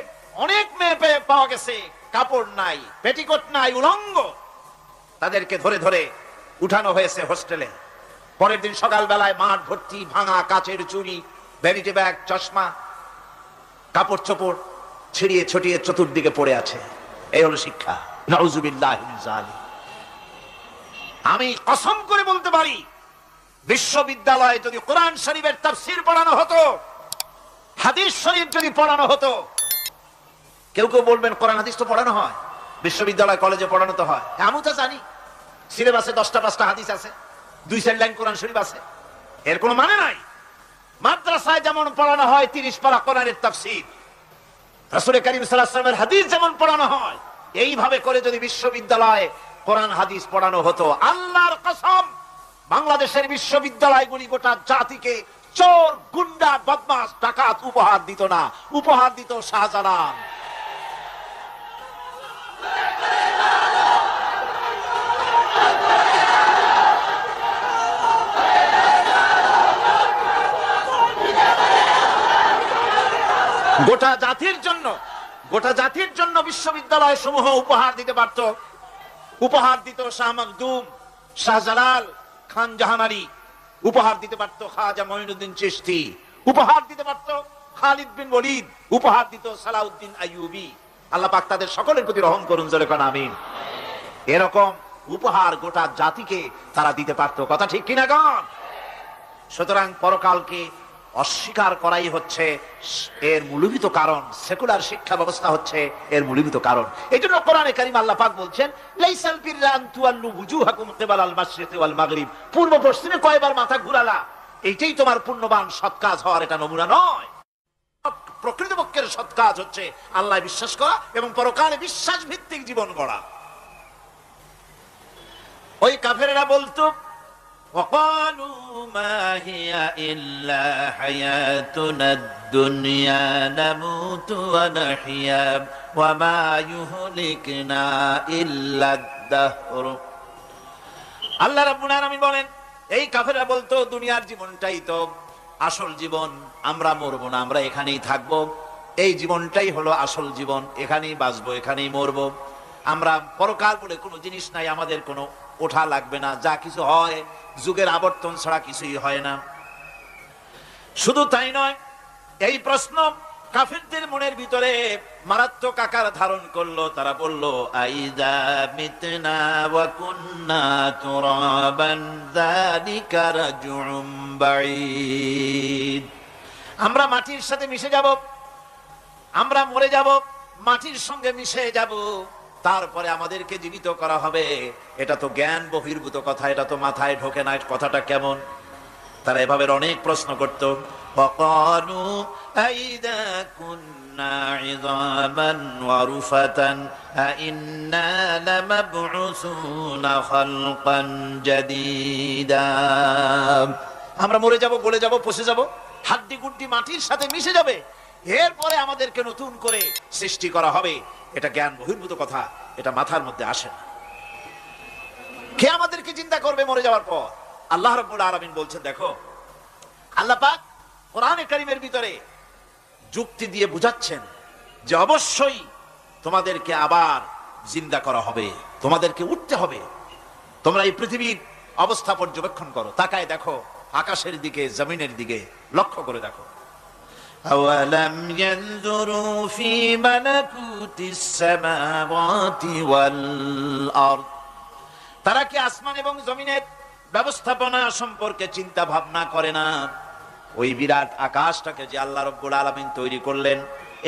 অনেক মেয়ে পাওয়া গেছে কাপড় নাই, পেটিকোট নাই, উলঙ্গ, তাদেরকে ধরে ধরে উঠানো হয়েছে হোস্টেলে। পরের দিন সকালবেলায় মাঠ ভর্তি ভাঙা কাচের চুড়ি, ভ্যানিটি ব্যাগ, চশমা, কাপড় চোপড় ছিড়িয়ে ছড়িয়ে চতুর্দিকে পড়ে আছে। এই হলো শিক্ষা। নাউজুবিল্লাহি মিন যালিক। আমি কসম করে বলতে পারি, বিশ্ববিদ্যালয়ে যদি কোরআন শরীফের তাফসীর পড়ানো হতো, হাদিস শরীফ যদি পড়ানো হতো, কেউ কেউ বলবেন কোরআন হাদিস তো পড়ানো হয়, বিশ্ববিদ্যালয় কলেজে পড়ানো তো হয়। আমি তো জানি সিলেবাসে 10টা-5টা হাদিস আছে, 2-4 লাইন কোরআন শরীফ আছে, এর কোনো মানে নাই। মাদ্রাসায় যেমন পড়ানো হয় 30 পারা কোরআনের তাফসীর, রাসূল করিম সাল্লাল্লাহু আলাইহি ওয়াসাল্লামের হাদিস যেমন পড়ানো হয়, এইভাবে করে যদি বিশ্ববিদ্যালয়ে কোরআন হাদিস পড়ানো হতো, আল্লাহর কসম বাংলাদেশের বিশ্ববিদ্যালয়গুলি গোটা জাতিকে চোর, গুন্ডা, বদমাশ, ডাকাত উপহার দিত না, উপহার দিত শাহজালাল। গোটা জাতির জন্য বিশ্ববিদ্যালয় সমূহ উপহার দিতে পারত। উপহার দিত শাহ মখদুম, শাহজালাল, খান জাহানারি, উপহার দিতে পারত খাজা মঈনুদ্দিন চিশতি, উপহার দিতে পারত খালিদ বিন ওয়ালিদ, উপহার দিত সালাউদ্দিন আইয়ুবী। আল্লাহ পাক তাদের সকলের প্রতি রহম করুন, জোরে কোন আমিন। এরকম উপহার গোটা জাতিকে তারা দিতে পারত, কথা ঠিক কিনা গণ? সুতরাং পরকালকে অস্বীকার করাই হচ্ছে এর মূলভূত কারণ। সেকুলার শিক্ষা ব্যবস্থা হচ্ছে এর মূলভূত কারণ। এই জন্য কোরআনে কারীম আল্লাহ পাক বলছেন, লাইসাল বিররা আন তুওয়াল্লু উজুহাকুম কিবালাল মাশরিকি ওয়াল মাগরিব, পূর্ব পশ্চিমে কয়বার মাথা ঘুরালা, এইটাই তোমার পুণ্যবান সৎ কাজ হওয়ার এটা নমুনা নয়। প্রকৃতপক্ষের সৎ কাজ হচ্ছে আল্লাহ বিশ্বাস করা এবং পরকালে বিশ্বাস ভিত্তিক জীবন গড়া। ওই কাফেরেরা বলতো, وقالوا ما هي إلا حياتنا الدنيا نموت ونحيا وما يهلكنا إلا الدهر। আল্লাহ রাব্বুল আলামিন বলেন, এই কাফেররা বলতো দুনিয়ার জীবনটাই তো আসল জীবন, আমরা মরবো না, আমরা এখানেই থাকবো, এই জীবনটাই হলো আসল জীবন, এখানেই বাঁচবো, এখানেই মরবো, আমরা পরকাল বলে কোনো জিনিস নাই, আমাদের কোনো ওঠা লাগবে না, যা কিছু হয় যুগের আবর্তন ছাড়া কিছুই হয় না। শুধু তাই নয়, এই প্রশ্ন কাফিরদের মনের ভিতরে মারাত্মক আকার ধারণ করলো। তারা বলল, আইযা মিতনা ওয়া কুন্না তুরাবান যালিকা রাজউম বাঈদ। আমরা মাটির সাথে মিশে যাব, আমরা মরে যাব, মাটির সঙ্গে মিশে যাব, তারপরে আমাদেরকে জীবিত করা হবে, এটা তো জ্ঞান বহির্ভূত কথা, এটা তো মাথায় ঢোকে না, কথাটা কেমন? তারা এভাবে অনেক প্রশ্ন করত। ওয়াকালু আইযা কুন্না ইযামান ওয়া রুফাতান আইন্না লামাবউসুনা খালকান জাদীদা। আমরা মরে যাব, গলে যাব, পচে যাব, হাড্ডি গুড্ডি মাটির সাথে মিশে যাবে, এরপরে আমাদেরকে নতুন করে সৃষ্টি করা হবে, এটা জ্ঞান বহির্ভূত কথা, এটা মাথার মধ্যে আসে না। কে আমাদেরকে চিন্তা করবে মরে যাওয়ার পর? আল্লাহ রাব্বুল আলামিন বলছেন, দেখো আল্লাহ পাক কোরআনে কারীমের ভিতরে যুক্তি দিয়ে বুঝাচ্ছেন যে অবশ্যই তোমাদেরকে আবার জিন্দা করা হবে, তোমাদেরকে উঠতে হবে। তোমরা এই পৃথিবীর অবস্থা পর্যবেক্ষণ করো, তাকায় দেখো আকাশের দিকে, জমিনের দিকে লক্ষ্য করে দেখো। أَوَلَمْ يَنْظُرُوا فِي مَلَكُوتِ السَّمَاوَاتِ وَالْأَرْضِ। তারা কি আসমান এবং জমিনের ব্যবস্থাপনা সম্পর্কে চিন্তা ভাবনা করে না? ওই বিরাট আকাশটাকে যে আল্লাহ রাব্বুল আলামিন তৈরি করলেন,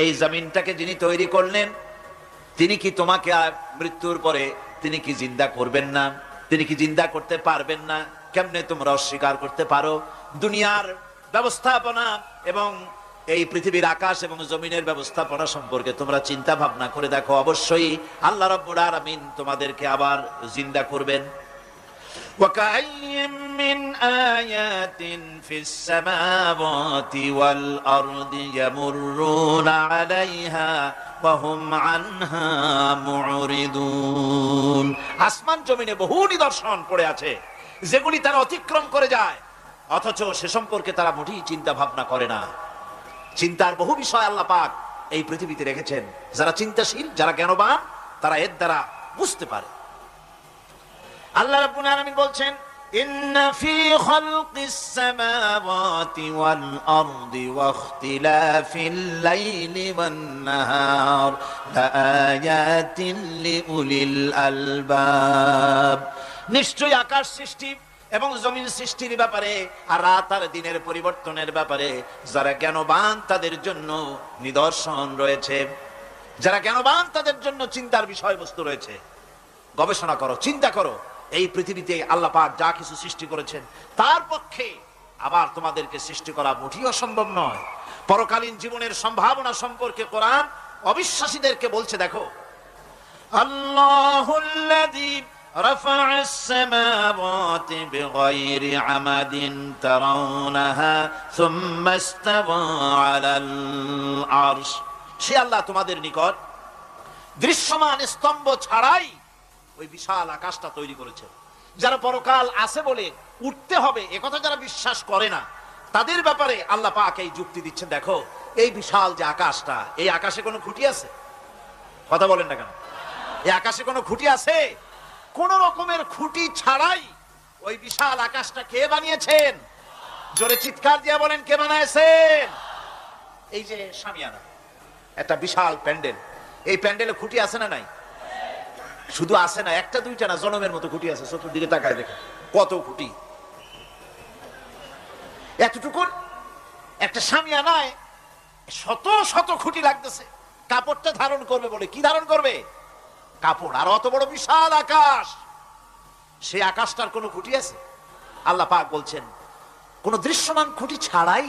এই জমিনটাকে যিনি তৈরি করলেন, তিনি কি তোমাকে মৃত্যুর পরে তিনি কি জিন্দা করবেন না? তিনি কি জিন্দা করতে পারবেন না? কেমনে তোমরা অস্বীকার করতে পারো? দুনিয়ার ব্যবস্থাপনা এবং এই পৃথিবীর আকাশ এবং জমিনের ব্যবস্থাপনা সম্পর্কে তোমরা চিন্তা ভাবনা করে দেখো, অবশ্যই আল্লাহ রাব্বুল আলামিন তোমাদেরকে আবার জিন্দা করবেন। وَكَأَيٍّ مِّنْ آيَاتٍ فِي السَّمَاوَاتِ وَالْأَرْضِ يَمُرُّونَ عَلَيْهَا وَهُمْ عَنْهَا مُعْرِضُونَ। আসমান জমিনে বহু নিদর্শন পড়ে আছে যেগুলি তারা অতিক্রম করে যায়, অথচ সে সম্পর্কে তারা মোটেই চিন্তা ভাবনা করে না। চিন্তার বহু বিষয় আল্লাহ পাক এই পৃথিবীতে রেখেছেন। যারা চিন্তাশীল, যারা জ্ঞানবান, তারা এর দ্বারা বুঝতে পারে। আল্লাহ রাব্বুল আলামিন বলছেন, ইন্না ফি খালকিস সামাওয়াতি ওয়াল আরদি ওয়া ইখতিলাফিল লাইলি ওয়ান নাহার লাআয়াতিন লিউলিল আলবাব। নিশ্চয়ই আকাশ সৃষ্টি এবং জমিন সৃষ্টির ব্যাপারে আর রাত আর দিনের পরিবর্তনের ব্যাপারে যারা জ্ঞানবান তাদের জন্য নিদর্শন রয়েছে। যারা জ্ঞানবান তাদের জন্য চিন্তার বিষয়বস্তু রয়েছে। গবেষণা করো, চিন্তা করো, এই পৃথিবীতে আল্লাহ পাক যা কিছু সৃষ্টি করেছেন তার পক্ষে আবার তোমাদেরকে সৃষ্টি করা মোটেই অসম্ভব নয়। পরকালীন জীবনের সম্ভাবনা সম্পর্কে কোরআন অবিশ্বাসীদেরকে বলছে, দেখো আল্লাহুল্লাযী رفع السماوات بغير عمد ترونها ثم استوى على العرش। সে আল্লাহ তোমাদের নিকট দৃশ্যমান স্তম্ভ ছাড়াই ওই বিশাল আকাশটা তৈরি করেছে। যারা পরকাল আছে বলে উঠতে হবে একথা যারা বিশ্বাস করে না, তাদের ব্যাপারে আল্লাহ পাক এই যুক্তি দিচ্ছেন, দেখো এই বিশাল যে আকাশটা, এই আকাশে কোনো খুঁটি আছে? কথা বলেন না কেন? এই আকাশে কোনো খুঁটি আছে? কোন রকমের খুঁটি ছাড়াই ওই বিশাল আকাশটা কে বানিয়েছেন? জোরে চিৎকার দিয়ে বলেন, কে বানাইছেন? এই যে শামিয়ানা, একটা বিশাল প্যান্ডেল, এই প্যান্ডেলে খুঁটি আছে না নাই? শুধু আছে না, একটা দুইটা না, জনমের মতো খুঁটি আছে। চতুর্দিকে তাকায় দেখেন কত খুঁটি। এতটুকু একটা শামিয়ানায় শত শত খুঁটি লাগতেছে কাপড়টা ধারণ করবে বলে। কি ধারণ করবে? কাপড়। আর অত বড় বিশাল আকাশ, সেই আকাশটার কোনো খুঁটি আছে? আল্লাহ পাক বলছেন কোন দৃশ্যমান খুঁটি ছাড়াই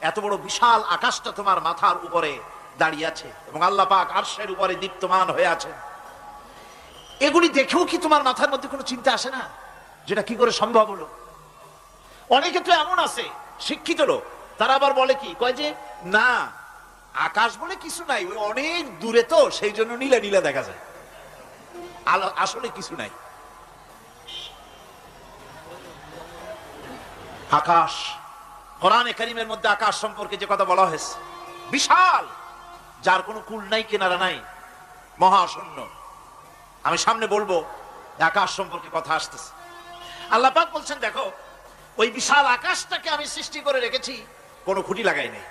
এত বড় বিশাল আকাশটা তোমার মাথার উপরে দাঁড়িয়ে আছে এবং আল্লাহ পাক আরশের উপরে দীপ্তমান হয়ে আছেন। এগুলি দেখেও কি তোমার মাথার মধ্যে কোনো চিন্তা আসে না যেটা কি করে সম্ভব হলো? অনেকে তো এমন আছে শিক্ষিত লোক, তারা আবার বলে কি, কয় যে না আকাশ বলে কিছু নাই, ওই অনেক দূরে তো সেই জন্য নীলা নীলা দেখা যায়, আসলে কিছু নাই। আকাশ, কোরআনে কারীমের মধ্যে আকাশ সম্পর্কে যে কথা বলা হয়েছে, বিশাল, যার কোনো কুল নাই কিনারা নাই, মহাশূন্য। আমি সামনে বলবো আকাশ সম্পর্কে কথা আসতেছে। আল্লাহ পাক বলছেন দেখো ওই বিশাল আকাশটাকে আমি সৃষ্টি করে রেখেছি, কোনো খুঁটি লাগাই নাই।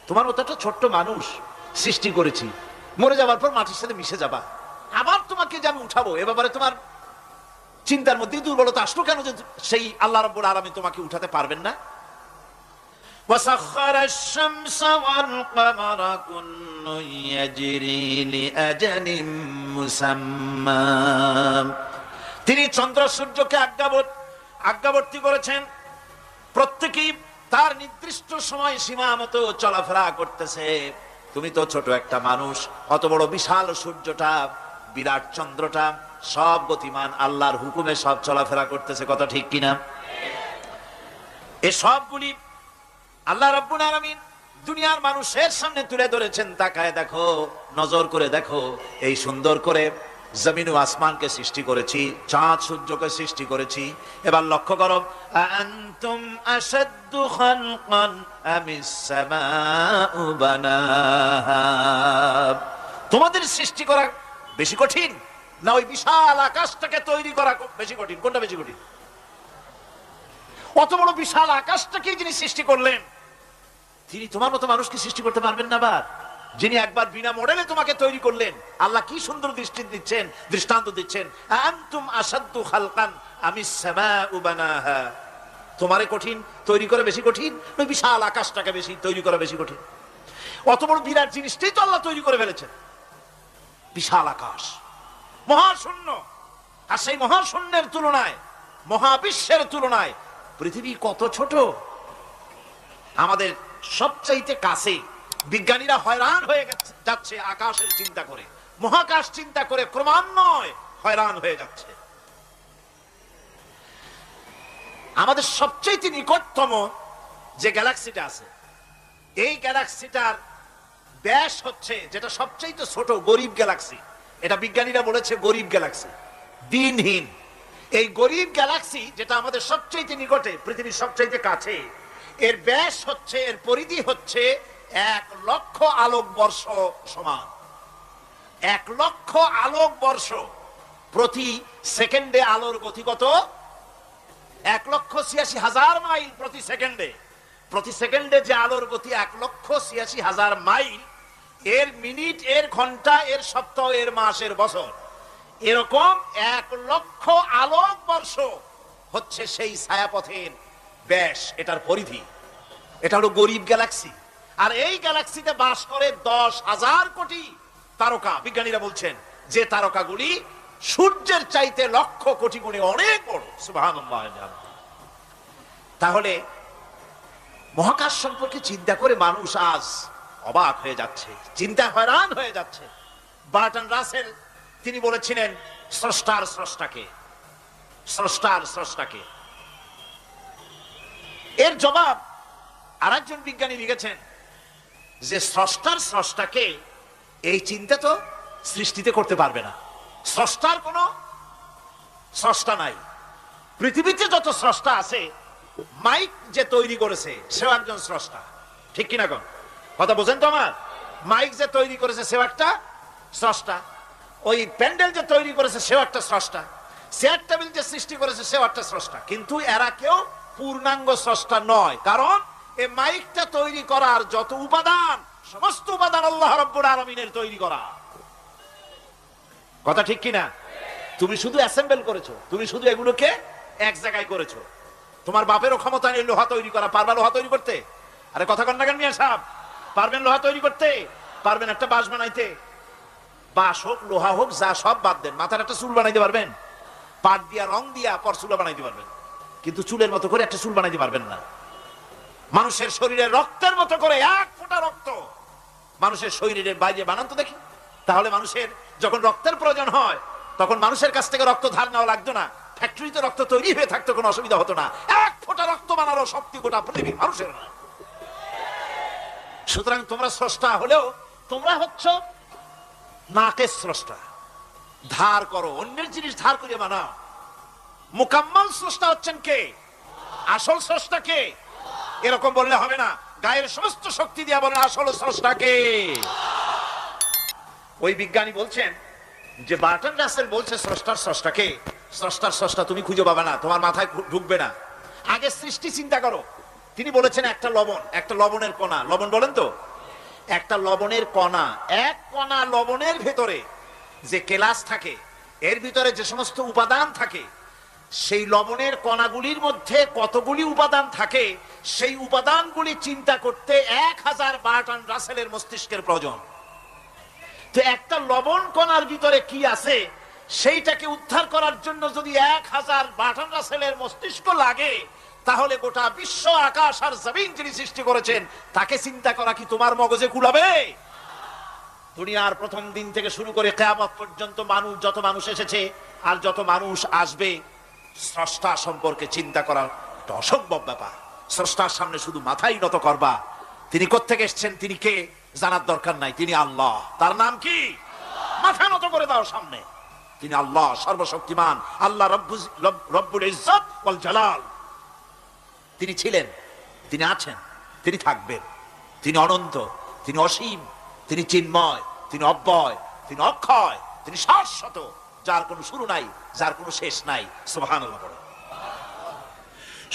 তোমার মতো একটা ছোট্ট মানুষ সৃষ্টি করেছি, মরে যাবার পর মাটির সাথে মিশে যাবা, আবার তোমাকে যে আমি উঠাবো এ ব্যাপারে তোমার চিন্তার মধ্যে দুর্বলতা আসলো কেন যে সেই আল্লাহ রাব্বুল আলামিন তোমাকে উঠাতে পারবেন না? وسخر الشمس والقمر كل يجري لأجل مسمى। তিনি চন্দ্র সূর্যকে আজ্ঞাবর্তী করেছেন, প্রত্যেকেই তার নির্দিষ্ট সময় সীমা মতো চলাফেরা করতেছে। তুমি তো ছোট একটা মানুষ, অত বড় বিশাল সূর্যটা, বিরাট চন্দ্রটা সব গতিমান, আল্লাহর হুকুমে সব চলাফেরা করতেছে। কথা ঠিক কিনা? এই সবগুলি আল্লাহ রাব্বুল আলামিন দুনিয়ার মানুষের সামনে তুলে ধরেছেন। তাকায় দেখো, নজর করে দেখো, এই সুন্দর করে জমিন ও আসমানকে সৃষ্টি করেছি, চাঁদ সূর্যকে সৃষ্টি করেছি। এবার লক্ষ্য করো, আনতুম আশাদ্দু খালকান আমিস সামাউ বানাহা। তোমাদের সৃষ্টি করা বেশি কঠিন না ওই বিশাল আকাশটাকে তৈরি করা বেশি কঠিন? কোনটা বেশি কঠিন? অত বড় বিশাল আকাশটাকে যিনি সৃষ্টি করলেন, তিনি তোমার মতো মানুষকে সৃষ্টি করতে পারবেন না? বার যিনি একবার বিনা মডেলে তোমাকে তৈরি করলেন, আল্লাহ কি সুন্দর দৃষ্টান্ত দিচ্ছেন, আনতুম আশাদ্দু খালকান আমিস সামাউ বানাহা। তোমারে কঠিন তৈরি করা বেশি কঠিন, ওই বিশাল আকাশটাকে বেশি তৈরি করা বেশি কঠিন? অত বড় বিরাট জিনিসটাই তো আল্লাহ তৈরি করে ফেলেছেন, বিশাল আকাশ, মহাশূন্য। আর সেই মহাশূন্যের তুলনায়, মহাবিশ্বের তুলনায় পৃথিবী কত ছোট। আমাদের সবচাইতে কাছে বিজ্ঞানীরা হয়রান হয়ে যাচ্ছে আকাশের চিন্তা করে, মহাকাশ চিন্তা করে ক্রমান্বয়ে হয়রান হয়ে যাচ্ছে। আমাদের সবচাইতে নিকটতম যে গ্যালাক্সিটা আছে, এই গ্যালাক্সিটার ব্যাস হচ্ছে, যেটা সবচাইতে ছোট, গরিব গ্যালাক্সি, এটা বিজ্ঞানীরা বলেছে গরিব গ্যালাক্সি, দিনহীন। এই গরিব গ্যালাক্সি যেটা আমাদের সবচাইতে নিকটে, পৃথিবীর সবচাইতে কাছে, এর ব্যাস হচ্ছে, এর পরিধি হচ্ছে 1,00,000 আলোকবর্ষ সমান। 1,00,000 আলোকবর্ষ। প্রতি সেকেন্ডে আলোর গতি কত? 1,86,000 মাইল প্রতি সেকেন্ডে। প্রতি সেকেন্ডে যে আলোর গতি 1,86,000 মাইল, এর মিনিট, এর ঘন্টা, এর সপ্তাহ, এর মাস, এর বছর, এরকম 1,00,000 আলোকবর্ষ হচ্ছে সেই ছায়াপথের ব্যাস, এটার পরিধি। এটা হলো গরিব গ্যালাক্সি। আর এই গ্যালাক্সিতে বাস করে 10,000 কোটি তারকা। বিজ্ঞানীরা বলছেন যে তারকাগুলি সূর্যের চাইতে লক্ষ কোটি গুণে অনেক বড়। সুবহানাল্লাহ। তাহলে মহাকাশ সম্পর্কে চিন্তা করে মানুষ আজ অবাক হয়ে যাচ্ছে, চিন্তা হয়রান হয়ে যাচ্ছে। বার্টন রাসেল তিনি বলেছিলেন স্রষ্টার স্রষ্টাকে, স্রষ্টার স্রষ্টাকে। এর জবাব আরেকজন বিজ্ঞানী লিখেছেন যে স্রষ্টার স্রষ্টাকে এই চিন্তা তো সৃষ্টিতে করতে পারবে না। স্রষ্টার কোনো স্রষ্টা নাই। পৃথিবীতে যত স্রষ্টা আছে, মাইক যে তৈরি করেছে সেও একজন স্রষ্টা, ঠিক কিনা কোন? কথা বোঝেন তো আমার? মাইক যে তৈরি করেছে সেও একটা স্রষ্টা, ওই প্যান্ডেল যে তৈরি করেছে সেও একটা স্রষ্টা, চেয়ার টেবিল যে সৃষ্টি করেছে সেও একটা স্রষ্টা, কিন্তু এরা কেউ পূর্ণাঙ্গ স্রষ্টা নয়। কারণ এই মাইকটা তৈরি করার যত উপাদান, সমস্ত উপাদান আল্লাহ রাব্বুল আলামিনের তৈরি করা। কথা ঠিক কিনা? তুমি শুধু অ্যাসেম্বল করেছো, তুমি শুধু এগুলোকে এক জায়গায় করেছো। তোমার বাপেরও ক্ষমতা নেই লোহা তৈরি করা। পারবা লোহা তৈরি করতে? আরে কথা কন না কেন মিয়া সাহেব? পারবেন লোহা তৈরি করতে? পারবেন একটা বাঁশ বানাইতে? বাঁশ হোক লোহা হোক যা সব বাদ দেন, মাথার একটা চুল বানাইতে পারবেন? পাট দিয়া রং দিয়া পরচুলা বানাইতে পারবেন, কিন্তু চুলের মতো করে একটা চুল বানাইতে পারবেন না। মানুষের শরীরে রক্তের মতো করে এক ফোঁটা রক্ত মানুষের শরীরের বাইরে বানান তো দেখি। তাহলে মানুষের যখন রক্তের প্রয়োজন হয় তখন মানুষের কাছ থেকে রক্ত ধার নেওয়া লাগতো না, ফ্যাক্টরিতে রক্ত তৈরি হয়ে থাকতো, কোনো অসুবিধা হতো না। এক ফোঁটা রক্ত বানানো শক্তি গোটা পৃথিবীর মানুষের নয়। সুতরাং তোমরা স্রষ্টা হলেও তোমরা হচ্ছ নাকের স্রষ্টা। ধার করো, অন্যের জিনিস ধার করিয়ে বানাও। মুকাম্মাল স্রষ্টা হচ্ছেন কে? আসল স্রষ্টা কে? এরকম বললে হবে না, গায়ের সমস্ত শক্তি দিয়ে বলেন আসল স্রষ্টা কে। ওই বিজ্ঞানী বলছেন যে বার্টন রাসেল বলছে স্রষ্টার স্রষ্টা কে। স্রষ্টার স্রষ্টা তুমি খুঁজে পাবে না, তোমার মাথায় ঢুকবে না। আগে সৃষ্টি চিন্তা করো। তিনি বলেছেন একটা লবণ, একটা লবণের কণা, লবণ বলেন তো, একটা লবণের কণা, এক কণা লবণের ভেতরে যে কেলাস থাকে, এর ভিতরে যে সমস্ত উপাদান থাকে, সেই লবণের কণাগুলির মধ্যে কতগুলি উপাদান থাকে, সেই উপাদানগুলি চিন্তা করতে 1000 বার্টন রাসেলের মস্তিষ্কের প্রয়োজন। তো একটা লবণ কণার ভিতরে কি আছে সেইটাকে উদ্ধার করার জন্য যদি 1000 বার্টন রাসেলের মস্তিষ্ক লাগে, তাহলে গোটা বিশ্ব আকাশ আর জমিন যিনি সৃষ্টি করেছেন তাকে চিন্তা করা কি তোমার মগজে কুলাবে? দুনিয়ার প্রথম দিন থেকে শুরু করে কিয়ামত পর্যন্ত মানুষ, যত মানুষ এসেছে আর যত মানুষ আসবে, স্রষ্টা সম্পর্কে চিন্তা করা একটা অসম্ভব ব্যাপার। স্রষ্টার সামনে শুধু মাথাই নত করবা। তিনি কোত্থেকে এসেছেন, তিনি কে জানার দরকার নাই। তিনি আল্লাহ। তার নাম কি? মাথা নত করে দাও সামনে। তিনি আল্লাহ, সর্বশক্তিমান আল্লাহ, রব্বুল ইজ্জত ওয়াল জালাল। তিনি ছিলেন, তিনি আছেন, তিনি থাকবেন। তিনি অনন্ত, তিনি অসীম, তিনি চিন্ময়, তিনি অব্যয়, তিনি অক্ষয়, তিনি শাশ্বত, যার কোনো শুরু নাই, যার কোনো শেষ নাই। সুবহানাল্লাহ বলেন।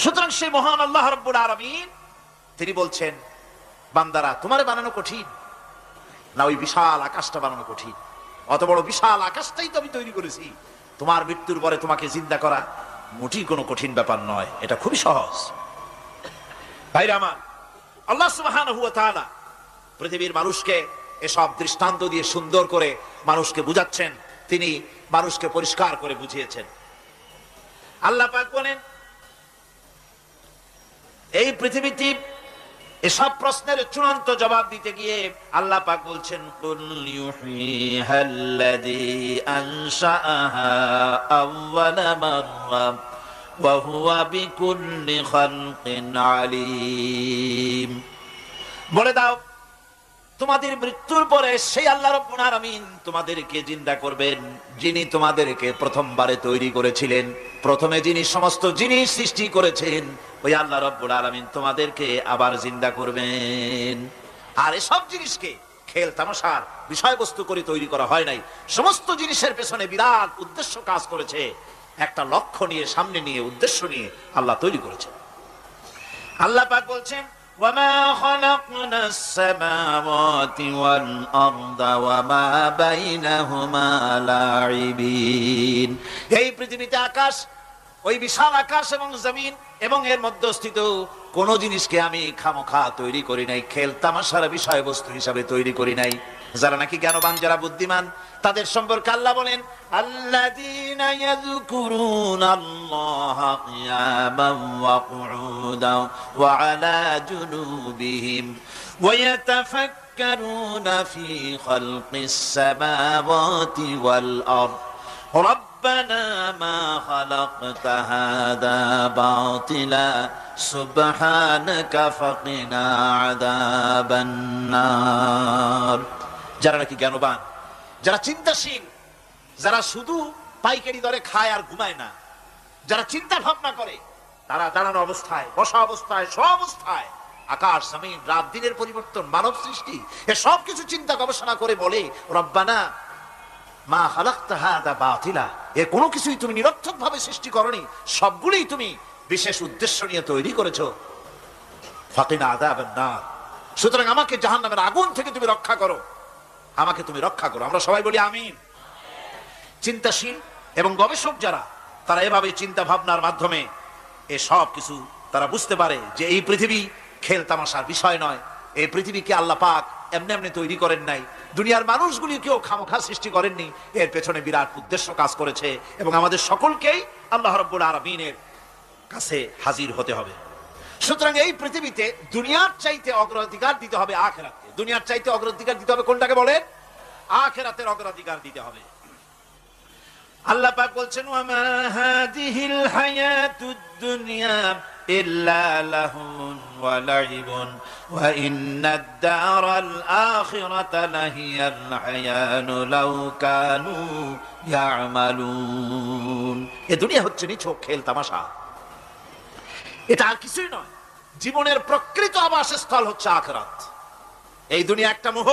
সুতরাং সেই মহান আল্লাহ রাব্বুল আলামিন তিনি বলছেন, বান্দারা তোমারে বানানো কঠিন না ওই বিশাল আকাশটা বানানো কঠিন? অত বড় বিশাল আকাশটাই তো আমি তৈরি করেছি। তোমার মৃত্যুর পরে তোমাকে জিন্দা করা মোটেই কোনো কঠিন ব্যাপার নয়, এটা খুবই সহজ। ভাইরা আমার, আল্লাহ সুবহানাহু ওয়া তাআলা পৃথিবীর মানুষকে এসব দৃষ্টান্ত দিয়ে সুন্দর করে মানুষকে বুঝাচ্ছেন। তিনি মানুষকে পরিষ্কার করে বুঝিয়েছেন। আল্লাহ পাক বলেন, এই পৃথিবীতে এসব প্রশ্নের চূড়ান্ত জবাব দিতে গিয়ে আল্লাহ পাক বলছেন, কুল ইউহিহাল্লাযী আনশাআহা আওয়ালা মাররা ওয়া হুয়া বিকুল্লি খালকিন আলীম। বলে দাও, তোমাদের মৃত্যুর পরে সেই আল্লাহ রাব্বুল আলামিন তোমাদেরকে জিন্দা করবেন, যিনি তোমাদেরকে প্রথমবারে তৈরি করেছিলেন। প্রথমে যিনি সমস্ত জিনিস সৃষ্টি করেছেন, ওই আল্লাহ রাব্বুল আলামিন তোমাদেরকে আবার জিন্দা করবেন। আর এসব জিনিসকে খেল তামাশার বিষয়বস্তু করে তৈরি করা হয় নাই। সমস্ত জিনিসের পেছনে বিরাট উদ্দেশ্য কাজ করেছে। একটা লক্ষ্য নিয়ে, সামনে নিয়ে, উদ্দেশ্য নিয়ে আল্লাহ তৈরি করেছেন। আল্লাহ পাক বলছেন, وما خلقنا السماوات والأرض وما بينهما لاعبين। এই পৃথিবীতে আকাশ, ওই বিশাল আকাশ এবং জমিন এবং এর মধ্যস্থিত কোন জিনিসকে আমি খামোখা তৈরি করি নাই, খেল তামাশার বিষয়বস্তু হিসাবে তৈরি করি নাই। যারা নাকি জ্ঞানবান, যারা বুদ্ধিমান, তাদের সম্পর্কে আল্লাহ বলেন, আল্লাযীনা ইয়াযকুরুনাল্লাহা কিয়ামান ওয়া কুউদান ওয়া আলা জুনুবিহিম ওয়া ইয়াতাফাক্কারুনা ফি খালকিস সামাওয়াতি ওয়াল আরদ রব্বানা মা খালাকতা হাযা বাতিলা সুবহানাকা ফাকিনা আযাবান নার। যারা নাকি জ্ঞানবান, যারা চিন্তাশীল, যারা শুধু পাইকারি দরে খায় আর ঘুমায় না, যারা চিন্তা ভাবনা করে, তারা দাঁড়ানো অবস্থায়, বসা অবস্থায়, সব অবস্থায় আকাশ জমিন রাত দিনের পরিবর্তন মানব সৃষ্টি এ সব কিছু চিন্তা গবেষণা করে বলে রব্বানা মা খালাকতা হাযা বাতিলা, এর কোনো কিছুই তুমি নিরর্থক ভাবে সৃষ্টি করনি, সবগুলোই তুমি বিশেষ উদ্দেশ্য নিয়ে তৈরি করেছো। ফাকিনা আযাবান নার, সুতরাং আমাকে জাহান্নামের আগুন থেকে তুমি রক্ষা করো, আমাকে তুমি রক্ষা করো। আমরা সবাই বলি আমিন। চিন্তাশীল এবং গবেষক যারা, তারা এভাবে চিন্তা ভাবনার মাধ্যমে এ সব কিছু তারা বুঝতে পারে যে এই পৃথিবী খেল তামাশার বিষয় নয়। এই পৃথিবীকে আল্লাহ পাক এমনি এমনি তৈরি করেন নাই, দুনিয়ার মানুষগুলিকেও খামোখা সৃষ্টি করেননি, এর পেছনে বিরাট উদ্দেশ্য কাজ করেছে এবং আমাদের সকলকেই আল্লাহ রাব্বুল আলামিনের কাছে হাজির হতে হবে। সুতরাং এই পৃথিবীতে দুনিয়ার চাইতে অগ্রাধিকার দিতে হবে আখিরাতকে। দুনিয়ার চাইতে অগ্রাধিকার দিতে হবে কোনটাকে বলেন? আখিরাতের অগ্রাধিকার দিতে হবে। আল্লাহ পাক বলছেন ওয়ামা হাযিহিল হায়াতুদ দুনিয়া ইল্লা লাহুন ওয়া লাইবুন ওয়া ইন্নাদ দারাল আখিরাতা লাহিয়াল হায়ানু লাউ কানু ইয়ামালুন। এই দুনিয়া হচ্ছে নিছক খেল তামাশা, এটা আর কিছুই নয়। জীবনের প্রকৃত আবাসস্থল হচ্ছে আখিরাত। এই দুনিয়া একটা মোহ,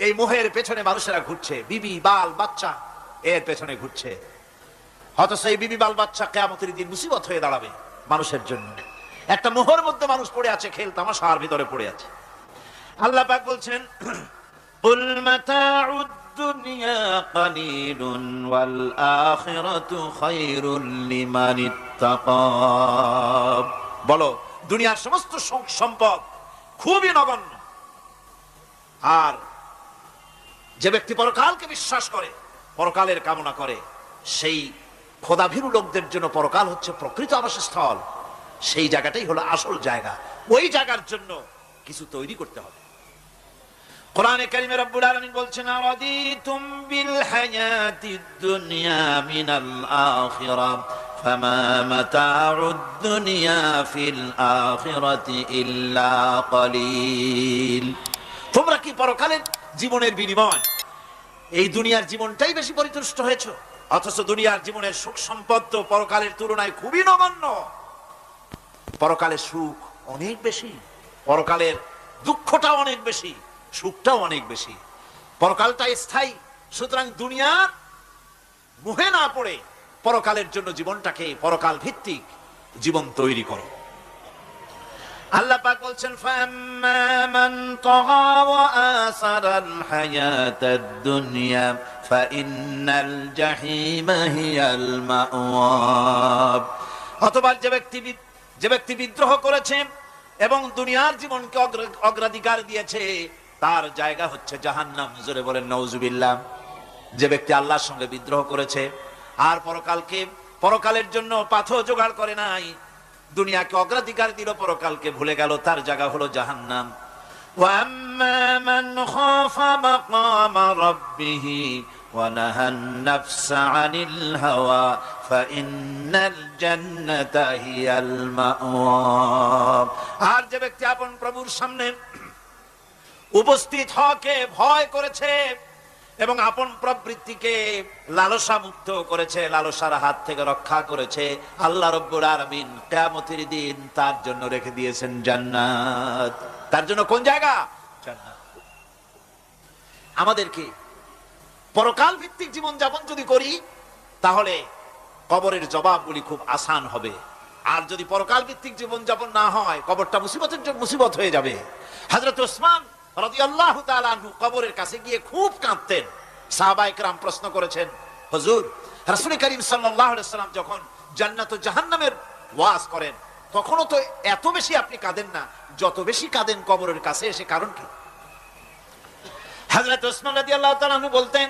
এই মোহের পেছনে মানুষেরা ঘুরছে, বিবি বাল বাচ্চা এর পেছনে ঘুরছে। অথচ এই বিবি বাল বাচ্চা কিয়ামতের দিন মুসিবত হয়ে দাঁড়াবে মানুষের জন্য। একটা মোহর মধ্যে মানুষ পড়ে আছে, খেল তামাশার ভিতরে পড়ে আছে। আল্লাহ পাক বলছেন কুল মাতাউদ দুনিয়া কালিলুন ওয়াল আখিরাতু খায়রুল লিমান ইত্তাকা। বলো দুনিয়ার সমস্ত সম্পদ খুবই নগণ্য, আর যে ব্যক্তি পরকালকে বিশ্বাস করে, পরকালের কামনা করে, সেই খোদাভীরু লোকদের জন্য পরকাল হচ্ছে প্রকৃত আবাসস্থল। সেই জায়গাটাই হলো আসল জায়গা। ওই জায়গার জন্য কিছু তৈরি করতে হবে। কোরআনে কারিমে রব্বুল আলামিন বলছেন আরাদিতুম বিল হায়াতিদ দুনিয়া মিনাল আখিরাহ ফামা মাতাউদ দুনিয়া ফিল আখিরাতি ইল্লা কলিল। তোমরা কি পরকালের জীবনের বিনিময় এই দুনিয়ার জীবনটাই বেশি পরিতুষ্ট হয়েছে? অথচ দুনিয়ার জীবনের সুখ সম্পদ তো পরকালের তুলনায় খুবই নগণ্য। পরকালের সুখ অনেক বেশি, পরকালের দুঃখটাও অনেক বেশি, সুখটাও অনেক বেশি। পরকালটা স্থায়ী, সুতরাং দুনিয়ার মোহে না পড়ে পরকালের জন্য জীবনটাকে পরকাল ভিত্তিক জীবন তৈরি করো। আল্লাহ পাক বলছেন ফাম্মা মান তাগা ওয়া আসারাল হায়াতাদ দুনিয়া ফাইন্নাল জাহিমা হিয়াল মাওয়া। অথবা যে ব্যক্তি বিদ্রোহ করেছে এবং দুনিয়ার জীবনকে অগ্রাধিকার দিয়েছে, তার জায়গা হচ্ছে জাহান্নাম। জোরে বলেন নাউজুবিল্লাহ। যে ব্যক্তি আল্লাহর সঙ্গে বিদ্রোহ করেছে আর পরকালের জন্য পাথর জোগাড় করে নাই, দুনিয়াকে অগ্রাধিকার দিল, পরকালকে ভুলে গেল, তার জায়গা হলো জাহান্নাম। ওয়া আম্মা মান খাফা মাকামা রাব্বিহি ওয়া নাহান নাফসা আনিল হাওয়া ফাইন্নাল জান্নাতা হিয়াল মাওয়া। আর যে ব্যক্তি আপন প্রভুর সামনে উপস্থিত হওয়াকে ভয় করেছে এবং আপন প্রবৃত্তিকে লালসা মুক্ত করেছে, লালসার হাত থেকে রক্ষা করেছে, আল্লাহ রাব্বুল আলামিন কিয়ামতের দিন তার জন্য রেখে দিয়েছেন জান্নাত। তার জন্য কোন জায়গা? জান্নাত। আমাদেরকে পরকাল ভিত্তিক জীবন যাপন যদি করি, তাহলে কবরের জবাবগুলি খুব আসান হবে। আর যদি পরকাল ভিত্তিক জীবন যাপন না হয়, কবরটা মুসিবত হয়ে যাবে। হযরত ওসমান রাদিয়াল্লাহু তাআলা আনহু কবরের কাছে গিয়ে খুব কাঁদতেন। সাহাবায়ে কেরাম প্রশ্ন করেছেন, হুজুর রাসূল করিম সাল্লাল্লাহু আলাইহি ওয়াসাল্লাম যখন জান্নাত ও জাহান্নামের ওয়াজ করেন, তখনও তো এত বেশি আপনি কাঁদেন না, যত বেশি কাঁদেন কবরের কাছে এসে, কারণ কি? হযরত ওসমান রাদিয়াল্লাহু তাআলা আনহু বলতেন,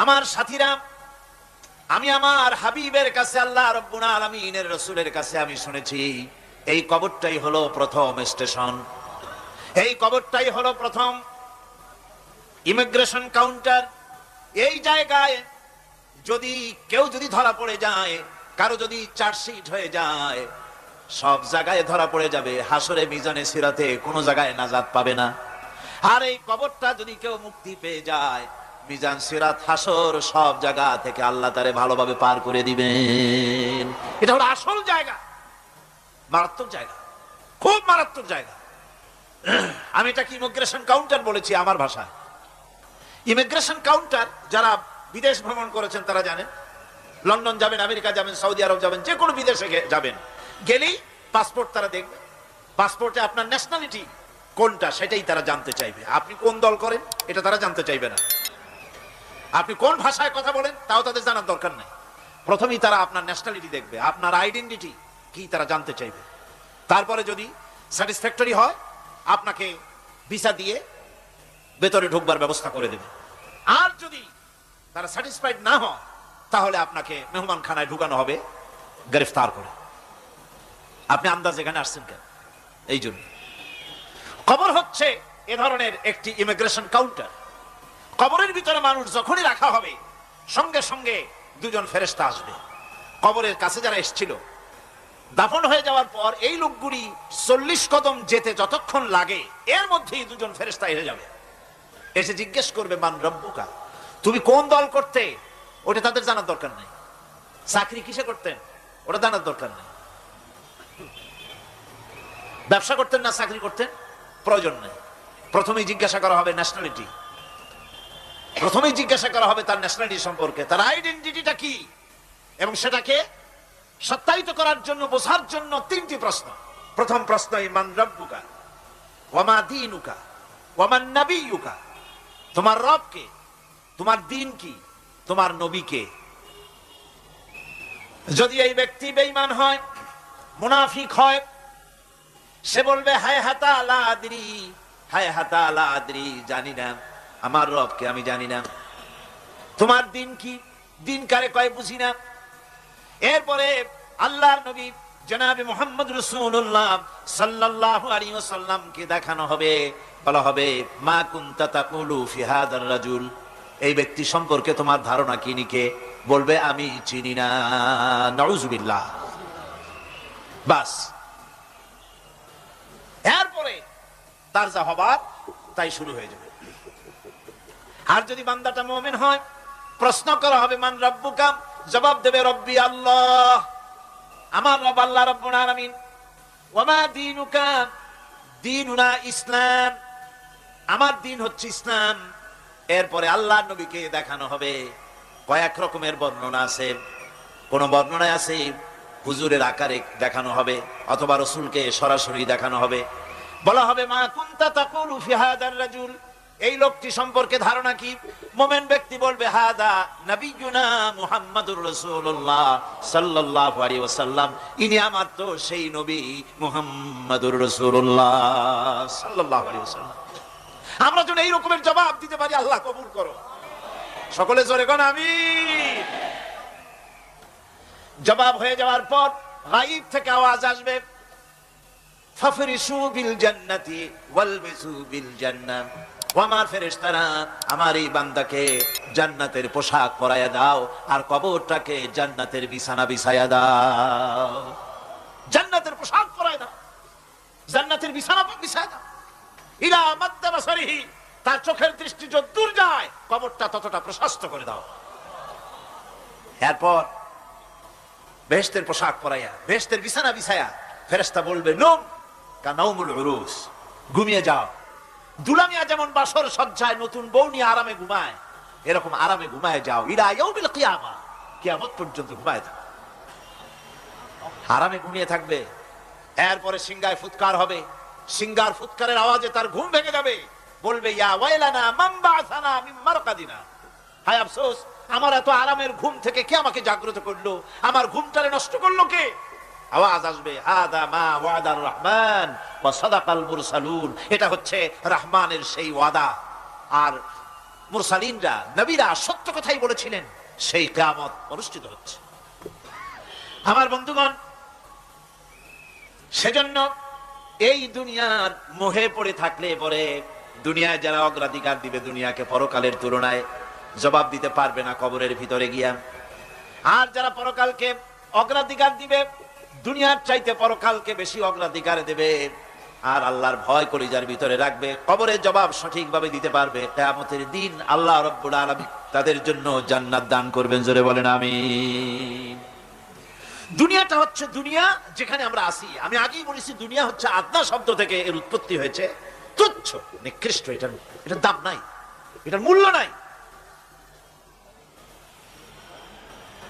আমার সাথীরা, আমি আমার হাবিবের কাছে, আল্লাহ রাব্বুল আলামিনের রাসূলের কাছে আমি শুনেছি এই কবরটাই হলো প্রথম স্টেশন, এই কবরটাই হলো প্রথম ইমিগ্রেশন কাউন্টার। এই জায়গায় কেউ যদি ধরা পড়ে যায়, কারো যদি চার্জশিট হয়ে যায়, সব জায়গায় ধরা পড়ে যাবে। হাসরে মিজানে সিরাতে কোনো জায়গায় নাজাত পাবে না। আর এই কবরটা যদি কেউ মুক্তি পেয়ে যায়, মিজান সিরাত হাসর সব জায়গা থেকে আল্লাহ তারে ভালোভাবে পার করে দিবেন। এটা হলো আসল জায়গা, মারাত্মক জায়গা। খুব মারাত্মক জায়গা। আমি এটাকে ইমিগ্রেশন কাউন্টার বলেছি আমার ভাষায়। ইমিগ্রেশন কাউন্টার যারা বিদেশ ভ্রমণ করেছেন তারা জানেন। লন্ডন যাবেন, আমেরিকা যাবেন, সৌদি আরব যাবেন, যে কোনো বিদেশে যাবেন, গেলেই পাসপোর্ট তারা দেখবে। পাসপোর্টে আপনার ন্যাশনালিটি কোনটা সেটাই তারা জানতে চাইবে। আপনি কোন দল করেন এটা তারা জানতে চাইবে না। আপনি কোন ভাষায় কথা বলেন তাও তাদের জানার দরকার নেই। প্রথমেই তারা আপনার ন্যাশনালিটি দেখবে, আপনার আইডেন্টিটি কি তারা জানতে চাইবে। তারপরে যদি স্যাটিসফ্যাক্টরি হয় আপনাকে ভিসা দিয়ে ভেতরে ঢুকবার ব্যবস্থা করে দেবে। আর যদি তারা স্যাটিসফাইড না হয় তাহলে আপনাকে মেহমান খানায় ঢুকানো হবে গ্রেফতার করে। আপনি আন্দাজ এখানে আসছেন কেন? এই জন্য কবর হচ্ছে এ ধরনের একটি ইমিগ্রেশন কাউন্টার। কবরের ভিতরে মানুষ যখনই রাখা হবে সঙ্গে সঙ্গে দুজন ফেরেশতা আসবে। কবরের কাছে যারা এসেছিল দাফন হয়ে যাওয়ার পর এই লোকগুলি 40 কদম যেতে যতক্ষণ লাগে এর মধ্যেই দুজন ফেরেশতা এসে যাবে। এসে জিজ্ঞেস করবে মান রব্বুকা, তুমি কোন দল করতে, ওটা তাদের জানার দরকার নেই। চাকরি কিসে করতেন ওটা জানার দরকার নেই। ব্যবসা করতেন না চাকরি করতেন প্রয়োজন নেই। প্রথমেই জিজ্ঞাসা করা হবে ন্যাশনালিটি, প্রথমেই জিজ্ঞাসা করা হবে তার ন্যাশনালিটি সম্পর্কে, তার আইডেন্টিটিটা কি, এবং সেটাকে সত্যায়িত করার জন্য, বোঝার জন্য 3টি প্রশ্ন। প্রথম প্রশ্ন মান রব্বুকা ওয়া মা দীনুকা ওয়া মান নাবিয়ুকা, তোমার রব কে, তোমার দ্বীন কি, তোমার নবী কে। যদি এই ব্যক্তি বেঈমান হয়, মুনাফিক হয়, সে বলবে হায় হাতা লা আদরি, হায় হাতা লা আদরি, জানি না আমার রবকে আমি জানি না। তোমার দিন কি, দিন কারে কয় বুঝি না। এরপরে আল্লাহর নবী জনাবে মুহাম্মদ রাসূলুল্লাহ সাল্লাল্লাহু আলাইহি ওয়াসাল্লামকে দেখানো হবে, বলা হবে মা কুনতা তাকুলু ফি হাদার রাজুল, এই ব্যক্তি সম্পর্কে তোমার ধারণা কি নিকে, বলবে আমি চিনি না। নাউযুবিল্লাহ। বাস, এরপরে তার যা হবার তাই শুরু হয়ে যাবে। আর যদি বান্দাটা মুমিন হয়, প্রশ্ন করা হবে মান রব্বুকা, জবাব দেবে রব্বি আল্লাহ, আমার রব আল্লাহ রাব্বুল আলামিন। ওয়া মা দীনুকা, দীনুনা ইসলাম, আমার দিন হচ্ছে ইসলাম। এরপরে আল্লাহর নবীকে দেখানো হবে। কয়েক রকমের বর্ণনা আছে, কোন বর্ণনায় আছে হুজুরের আকারে দেখানো হবে, অথবা রাসূলকে সরাসরি দেখানো হবে। বলা হবে মা কুনতা তাকুলু ফি হাদার রাজুল, এই লোকটি সম্পর্কে ধারণা কি। মুমিন ব্যক্তি বলবে হাদা নবিয়ুনা মুহাম্মাদুর রাসূলুল্লাহ সাল্লাল্লাহু আলাইহি ওয়াসাল্লাম, ইনি আমার তো সেই নবী মুহাম্মাদুর রাসূলুল্লাহ সাল্লাল্লাহু আলাইহি ওয়াসাল্লাম। আমরা যেন এই রকমের জবাব দিতে পারি, আল্লাহ কবুল করো। সকলে জোরে কোন আমিন। জবাব হয়ে যাওয়ার পর গায়ব থেকে আওয়াজ আসবে ফাফরিশু বিল জান্নাতি ওয়ালবিসু বিল জান্নাহ, ও আমার ফেরেশতারা আমার এই বান্দাকে জান্নাতের পোশাক পরায়া দাও আর কবরটাকে জান্নাতের বিছানা বিছায়া দাও। জান্নাতের পোশাক পরায়া দাও, জান্নাতের বিছানা বিছায়া দাও। ইলা মাদ্দা বাসারিহি, তার চোখের দৃষ্টি যত দূর যায় কবরটা ততটা প্রশস্ত করে দাও। এরপর বেহেশতের পোশাক পরাইয়া বেহেশতের বিছানা বিছায়া ফেরেশতা বলবে নম কানাউমুল উরুস, ঘুমিয়ে যাও। দুলামিয়া যেমন বাসর সজ্জায় নতুন বউ নিয়ে আরামে ঘুমায়, এরকম আরামে ঘুমায় যাও। ইলা ইয়াউমিল কিয়ামা, কিয়ামত পর্যন্ত ঘুমায় থাকো, আরামে ঘুমিয়ে থাকবে। এরপরে সিংগায় ফুৎকার হবে, সিংগার ফুৎকারের আওয়াজে তার ঘুম ভেঙে যাবে। বলবে ইয়া ওয়াইলানা মান বা'সানা মিন মারকাদিনা, হায় আফসোস, আমার এত আরামের ঘুম থেকে কে আমাকে জাগ্রত করলো, আমার ঘুমটারে নষ্ট করলো কে। আওয়াজ আসবে হাদা মা ওয়াদার রহমান ওয়া সাদাকাল মুরসালুন, এটা হচ্ছে রহমানের সেই ওয়াদা, আর মুরসালিনরা নবীরা সত্য কথাই বলেছিলেন, সেই কিয়ামত অনুষ্ঠিত হচ্ছে। আমার বন্ধুগণ, সেজন্য এই দুনিয়ার মোহে পড়ে থাকলে পরে দুনিয়ায় যারা অগ্রাধিকার দিবে দুনিয়াকে পরকালের তুলনায়, জবাব দিতে পারবে না কবরের ভিতরে গিয়া। আর যারা পরকালকে অগ্রাধিকার দিবে, দুনিয়ার চাইতে পরকালকে বেশি অগ্রাধিকার দেবে, আর আল্লাহর ভয় কলিজার ভিতরে রাখবে, কবরের জবাব সঠিকভাবে দিতে পারবে, কিয়ামতের দিন আল্লাহ রাব্বুল আলামিন তাদের জন্য জান্নাত দান করবেন। জোরে বলেন আমিন। দুনিয়াটা হচ্ছে দুনিয়া যেখানে আমরা আসি। আমি আগেই বলেছি দুনিয়া হচ্ছে আদনা শব্দ থেকে এর উৎপত্তি হয়েছে। তুচ্ছ, নিকৃষ্ট, এটার দাম নাই, এটার মূল্য নাই।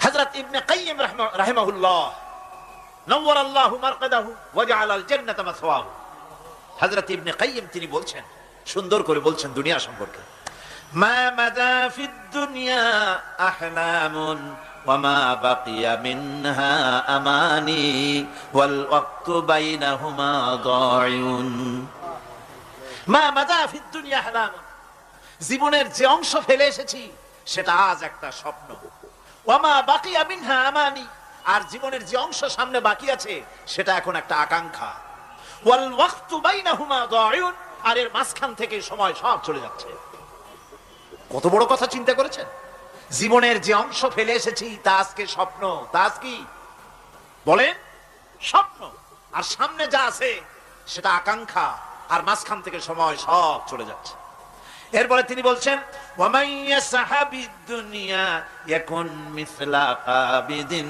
হযরত ইবনে কাইয়্যিম রাহিমাহুল্লাহ নওয়ারাল্লাহু মারকাদাহু ওয়া জাআলাল জান্নাতা মাসওয়াহু, হযরত ইবনে কাইয়্যিম তিনি বলছেন, সুন্দর করে বলছেন দুনিয়া সম্পর্কে, মা মাদা ফিদ দুনিয়া আহলামুন ওয়া মা বাকিয়া মিনহা আমানি ওয়াল ওয়াক্তু বাইনাহুমা দায়ুন। মা মাদা ফিদ দুনিয়া আহলামুন, জীবনের যে অংশ ফেলে এসেছি সেটা আজ একটা স্বপ্ন। ওয়া মা বাকিয়া মিনহা আমানি, আর জীবনের যে অংশ সামনে বাকি আছে সেটা এখন একটা আকাঙ্ক্ষা। ওয়াল ওয়াক্তু বাইনাহুমা দায়ুন, আর এর মাঝখান থেকে সময় সব চলে যাচ্ছে। কত বড় কথা চিন্তা করেছেন? জীবনের যে অংশ ফেলে এসেছি তা আজকে স্বপ্ন, তা আজ কি বলেন? স্বপ্ন। আর সামনে যা আছে সেটা আকাঙ্ক্ষা, আর মাঝখান থেকে সময় সব চলে যাচ্ছে। এরপরে তিনি বলছেন, ওয়ামাই ইয়াসহাবিদ দুনিয়া ইয়াকুন মিসলা কাবিদিন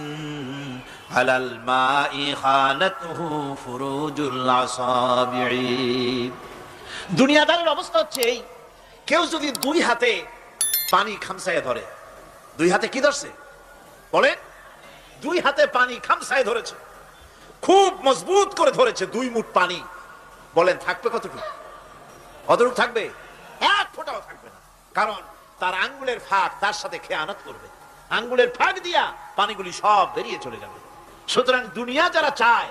আলাল মাই খানাতুহু ফুরুজুল আসাবিঈ। দুনিয়াদারের অবস্থা হচ্ছে এই, কেউ যদি দুই হাতে পানি খামসায় ধরে, দুই হাতে কি ধরছে বলেন? দুই হাতে পানি খামসায় ধরেছে, খুব মজবুত করে ধরেছে, 2 মুঠ পানি। বলেন থাকবে কতটুকু? কতটুকু থাকবে? এক ফোঁটাও থাকবে না, কারণ তার আঙ্গুলের ফাঁক তার সাথে খেয়ানত করবে, আঙ্গুলের ফাঁক দিয়া পানিগুলি সব বেরিয়ে চলে যাবে। সুতরাং দুনিয়া যারা চায়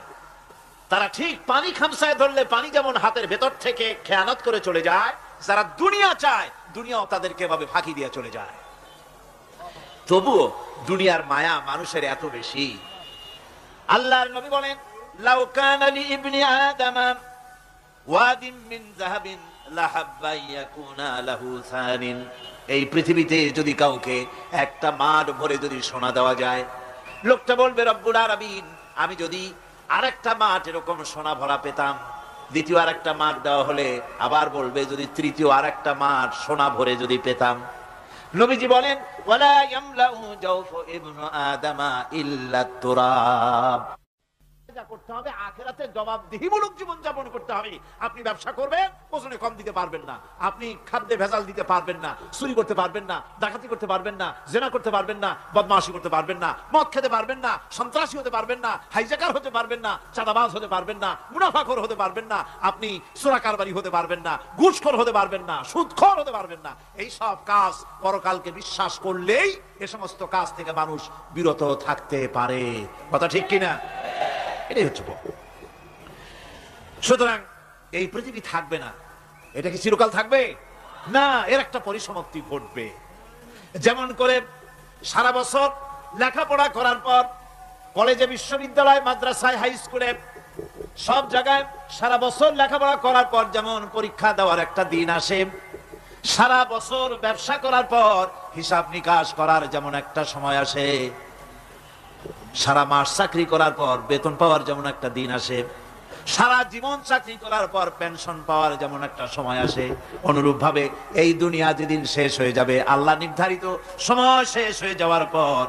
তারা ঠিক পানি খামসায় ধরলে পানি যেমন হাতের ভেতর থেকে খেয়ানত করে চলে যায়, যারা দুনিয়া চায় দুনিয়াও তাদেরকে এভাবে ফাঁকি দিয়ে চলে যায়। তবুও দুনিয়ার মায়া মানুষের এত বেশি। আল্লাহর নবী বলেন, লাউ কানা লি ইবনি আদামা ওয়াদিন মিন যাহাবিন লাহাব্বা ইয়াকুনা লাহু সানিন। এই পৃথিবীতে যদি কাউকে একটা মাঠ ভরে যদি সোনা দেওয়া যায়, লোকটা বলবে রব্বুল আলামিন, আমি যদি আরেকটা মাঠ এরকম সোনা ভরা পেতাম। দ্বিতীয় আরেকটা মাঠ দেওয়া হলে আবার বলবে যদি তৃতীয় আরেকটা মাঠ সোনা ভরে যদি পেতাম। নবীজি বলেন, ওয়ালা ইয়ামলাউ জাওফু ইবনু আদামা ইল্লা তুরাব। করতে হবে আখিরাতে জবাবদিহিমূলক জীবন যাপন করতে হবে। আপনি ব্যবসা করবেন, ওজনে কম দিতে পারবেন না, আপনি খাদ্যে ভেজাল দিতে পারবেন না, চুরি করতে পারবেন না, ডাকাতি করতে পারবেন না, জেনা করতে পারবেন না, বদমাশি করতে পারবেন না, মদ খেতে পারবেন না, সন্ত্রাসী হতে পারবেন না, হাইজাকার হতে পারবেন না, চাঁদাবাজ হতে পারবেন না, মুনাফাখোর হতে পারবেন না, আপনি চোরা কারবারি হতে পারবেন না, ঘুষখোর হতে পারবেন না, সুদখোর হতে পারবেন না। এই সব কাজ পরকালকে বিশ্বাস করলেই এ সমস্ত কাজ থেকে মানুষ বিরত থাকতে পারে। কথা ঠিক কিনা? এটাই হচ্ছে। সুতরাং এই পৃথিবী থাকবে না, এটা কি চিরকাল থাকবে না? এর একটা পরিসমাপ্তি ঘটবে। যেমন করে সারা বছর লেখাপড়া করার পর কলেজে, বিশ্ববিদ্যালয়, মাদ্রাসায়, হাই স্কুলে, সব জায়গায় সারা বছর লেখাপড়া করার পর যেমন পরীক্ষা দেওয়ার একটা দিন আসে, সারা বছর ব্যবসা করার পর হিসাব নিকাশ করার যেমন একটা সময় আসে, সারা মাস চাকরি করার পর বেতন পাওয়ার যেমন একটা দিন আসে, সারা জীবন চাকরি করার পর পেনশন পাওয়ার যেমন একটা সময় আসে, অনুরূপ ভাবে এই দুনিয়া যেদিন শেষ হয়ে যাবে, আল্লাহ নির্ধারিত সময় শেষ হয়ে যাওয়ার পর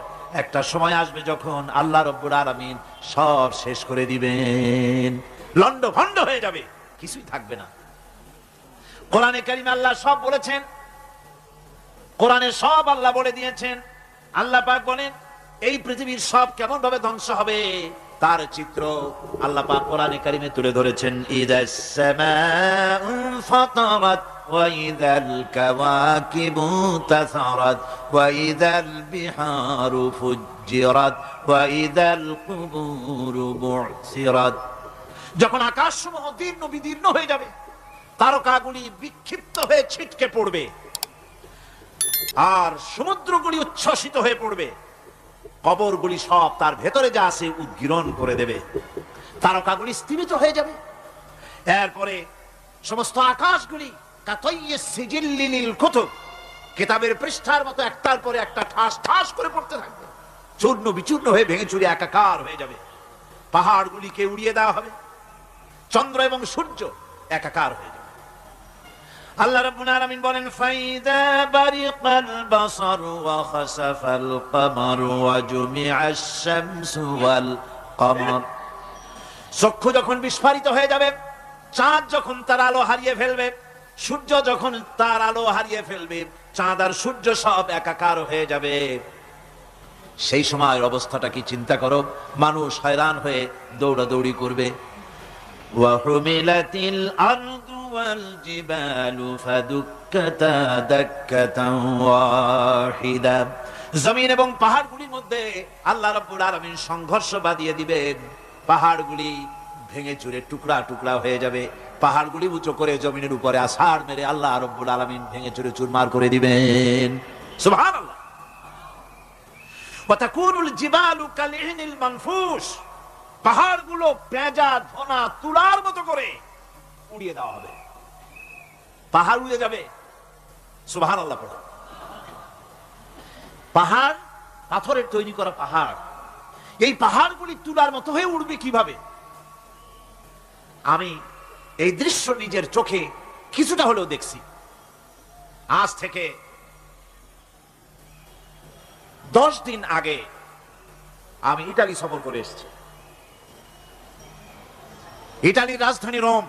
একটা সময় আসবে যখন আল্লাহ রব্বুল আলামিন সব শেষ করে দিবেন, লন্ড ভন্ড হয়ে যাবে, কিছুই থাকবে না। কোরআনে কারীমে আল্লাহ সব বলেছেন, কোরআনে সব আল্লাহ বলে দিয়েছেন। আল্লাহ পাক বলেন এই পৃথিবীর সব কেমন ভাবে ধ্বংস হবে তার চিত্র আল্লাহ পাক কোরআনে কারীমে তুলে ধরেছেন। ইদাস সামাউ ফাতারাত ওয়া ইদাল কাওয়াকিবু তাসারাত ওয়া ইদাল বিহারু ফুজ্জিরাত ওয়া ইদাল কুবুরু বু'সিরাত। যখন আকাশসমূহ দীর্ণ বিদীর্ণ হয়ে যাবে, তারকাগুলি বিক্ষিপ্ত হয়ে ছিটকে পড়বে, আর সমুদ্রগুলি উচ্ছ্বসিত হয়ে পড়বে, কবরগুলি সব তার ভেতরে যা আছে উদ্গীরণ করে দেবে, তারকাগুলি স্থিমিত হয়ে যাবে। এরপরে সমস্ত আকাশগুলি কাতাইয়িস সিজিল্লি লিল কুতুব, কিতাবের পৃষ্ঠার মতো একটার পরে একটা ঠাস ঠাস করে পড়তে থাকবে, চূর্ণ বিচূর্ণ হয়ে ভেঙে চুরে একাকার হয়ে যাবে। পাহাড়গুলিকে উড়িয়ে দেওয়া হবে, চন্দ্র এবং সূর্য একাকার হয়ে যাবে। আল্লাহ রাব্বুল আলামিন বলেন ফাইদা বারিকাল বাসার ওয়া খাসাফাল কমারু ওয়া জুমিআশ শামসু ওয়াল কমার, চক্ষু যখন বিস্ফারিত হয়ে যাবে, চাঁদ যখন তার আলো হারিয়ে ফেলবে, সূর্য যখন তার আলো হারিয়ে ফেলবে, চাঁদ আর সূর্য সব একাকার হয়ে যাবে, সেই সময়ের অবস্থাটা কি চিন্তা করো। মানুষ হয়রান হয়ে দৌড়াদৌড়ি করবে। ওয়া হুমিলাতিল আরদু ওয়াল জিবালু ফাদুক্কাতা দাক্কাতান ওয়াহিদা, জমিন এবং পাহাড়গুলির মধ্যে আল্লাহ রাব্বুল আলামিন সংঘর্ষ বাঁধিয়ে দিবেন। পাহাড়গুলি ভেঙে চুরে টুকরা টুকরা হয়ে যাবে, পাহাড়গুলি উঁচু করে জমিনের উপরে আছাড় মেরে আল্লাহ রাব্বুল আলামিন ভেঙে চুরে চুরমার করে দিবেন। সুবহানাল্লাহ। ওয়া তাকুনুল জিবালু কালইহনিল মানফুস, পাহাড়গুলো পেঁজা ধোনা তুলার মতো করে উড়িয়ে দেওয়া হবে, পাহাড় উড়ে যাবে। সুবহানাল্লাহ পড়ো। পাহাড় পাথরের তৈরি করা পাহাড়, এই পাহাড়গুলি তুলার মতো হয়ে উড়বে কিভাবে? আমি এই দৃশ্য নিজের চোখে কিছুটা হলেও দেখছি। আজ থেকে 10 দিন আগে আমি ইতালি সফর করে এসেছি। ইতালির রাজধানী রোম।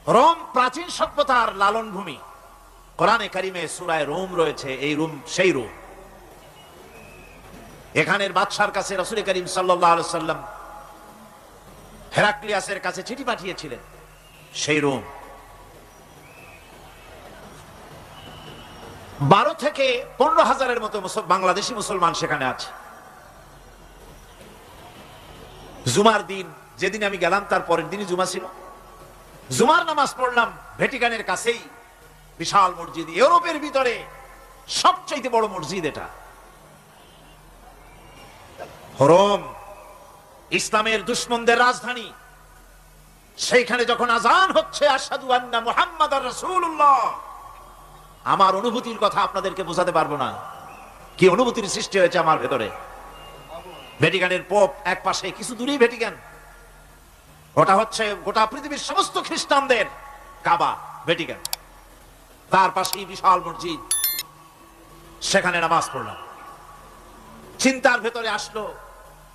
রোম প্রাচীন সভ্যতার লালন ভূমি। কোরআনে কারিমে সূরা রোম রয়েছে, এই রোম সেই রোম। এখানের বাদশার কাছে রাসূল করিম সাল্লাল্লাহু আলাইহি সাল্লাম হেরাক্লিয়াসের কাছে চিঠি পাঠিয়েছিলেন, সেই রোম। 12 থেকে 15,000-এর মতো বাংলাদেশি মুসলমান সেখানে আছে। জুমার দিন, যেদিন আমি গেলাম তার পরের দিনই জুমা ছিল, জুমার নামাজ পড়লাম ভ্যাটিকানের কাছেই বিশাল মসজিদ, ইউরোপের ভিতরে সবচেয়ে বড় মসজিদ এটা। রোম ইসলামের দুশমনদের রাজধানী। সেইখানে যখন আযান হচ্ছে আশহাদু আন্না মুহাম্মাদার রাসূলুল্লাহ, আমার অনুভূতির কথা আপনাদেরকে বোঝাতে পারবো না, কি অনুভূতির সৃষ্টি হয়েছে আমার ভেতরে। ভ্যাটিকানের পোপ এক পাশে, কিছু দূরেই ভ্যাটিকান, ওটা হচ্ছে গোটা পৃথিবীর সমস্ত খ্রিস্টানদের কাবা, ভ্যাটিকান। তার পাশেই বিশাল মসজিদ, সেখানে নামাজ পড়লাম। চিন্তার ভেতরে আসলো